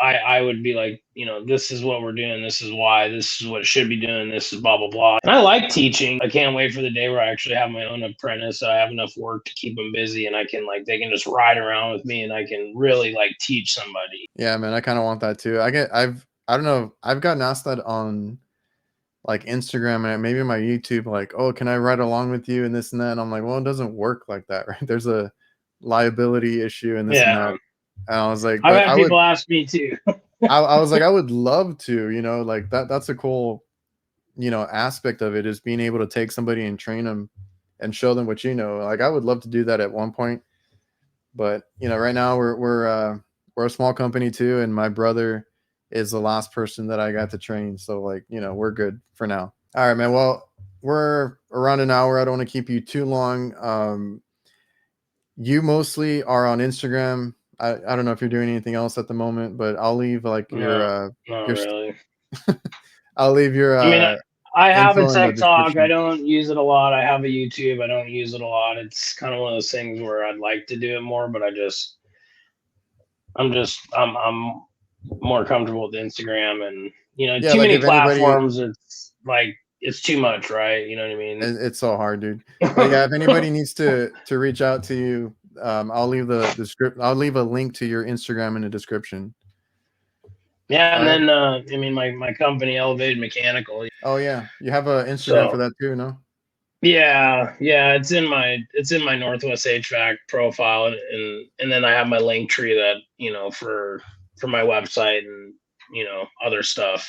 I would be like, this is what we're doing. This is why. This is what it should be doing. This is blah blah blah. And I like teaching. I can't wait for the day where I actually have my own apprentice. So I have enough work to keep them busy, and I can like they can just ride around with me, and I can really like teach somebody. Yeah, man, I kind of want that too. I don't know, I've gotten asked that on like Instagram and maybe my YouTube, like, oh, can I ride along with you and this and that? And I'm like, well, it doesn't work like that, right? There's a liability issue and this and that. Yeah, And I was like, I've but had people ask me too. I was like, I would love to, like that's a cool, aspect of it is being able to take somebody and train them and show them what you know. Like I would love to do that at one point, but right now we're a small company too, and my brother is the last person that I got to train. So like, we're good for now. All right, man. Well, we're around an hour. I don't want to keep you too long. You mostly are on Instagram. I don't know if you're doing anything else at the moment, but I'll leave like No, not your really. I'll leave your I mean, I have a info in the TikTok. I description. don't use it a lot. I have a YouTube. I don't use it a lot. It's kind of one of those things where I'd like to do it more, but I'm more comfortable with Instagram, and Yeah, too like many if anybody, platforms. It's like it's too much, right? You know what I mean? it's so hard, dude. But yeah, if anybody needs to reach out to you, I'll leave I'll leave a link to your Instagram in the description. Yeah, All and right. then I mean my company Elevated Mechanical. Oh yeah, you have a Instagram for So that too, no? yeah, it's in my Northwest HVAC profile, and then I have my link tree that for my website and other stuff.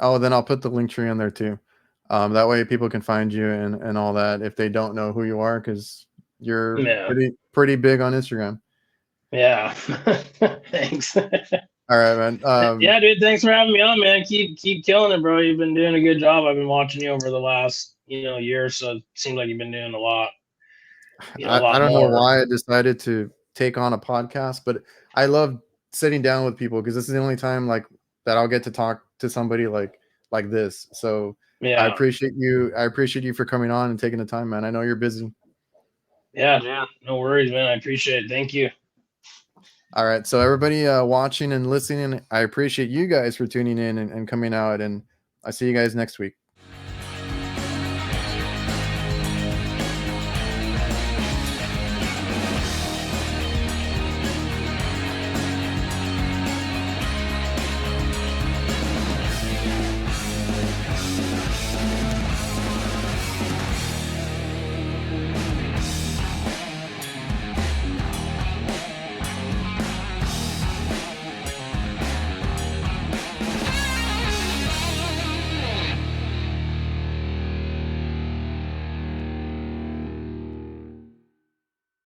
Oh, then I'll put the link tree on there too. That way people can find you and all that if they don't know who you are, because you're Yeah, pretty big on Instagram. yeah. Thanks. All right, man. Yeah, dude. Thanks for having me on, man. Keep killing it, bro. You've been doing a good job. I've been watching you over the last year, so it seems like you've been doing a lot, a I lot don't know more. why I decided to take on a podcast, but I love sitting down with people because this is the only time like that I'll get to talk to somebody like this. So I Yeah, appreciate you. I appreciate you for coming on and taking the time, man. I know you're busy. yeah, dude. No worries, man. I appreciate it. Thank you. All right. So everybody watching and listening, I appreciate you guys for tuning in and coming out. And I see you guys next week.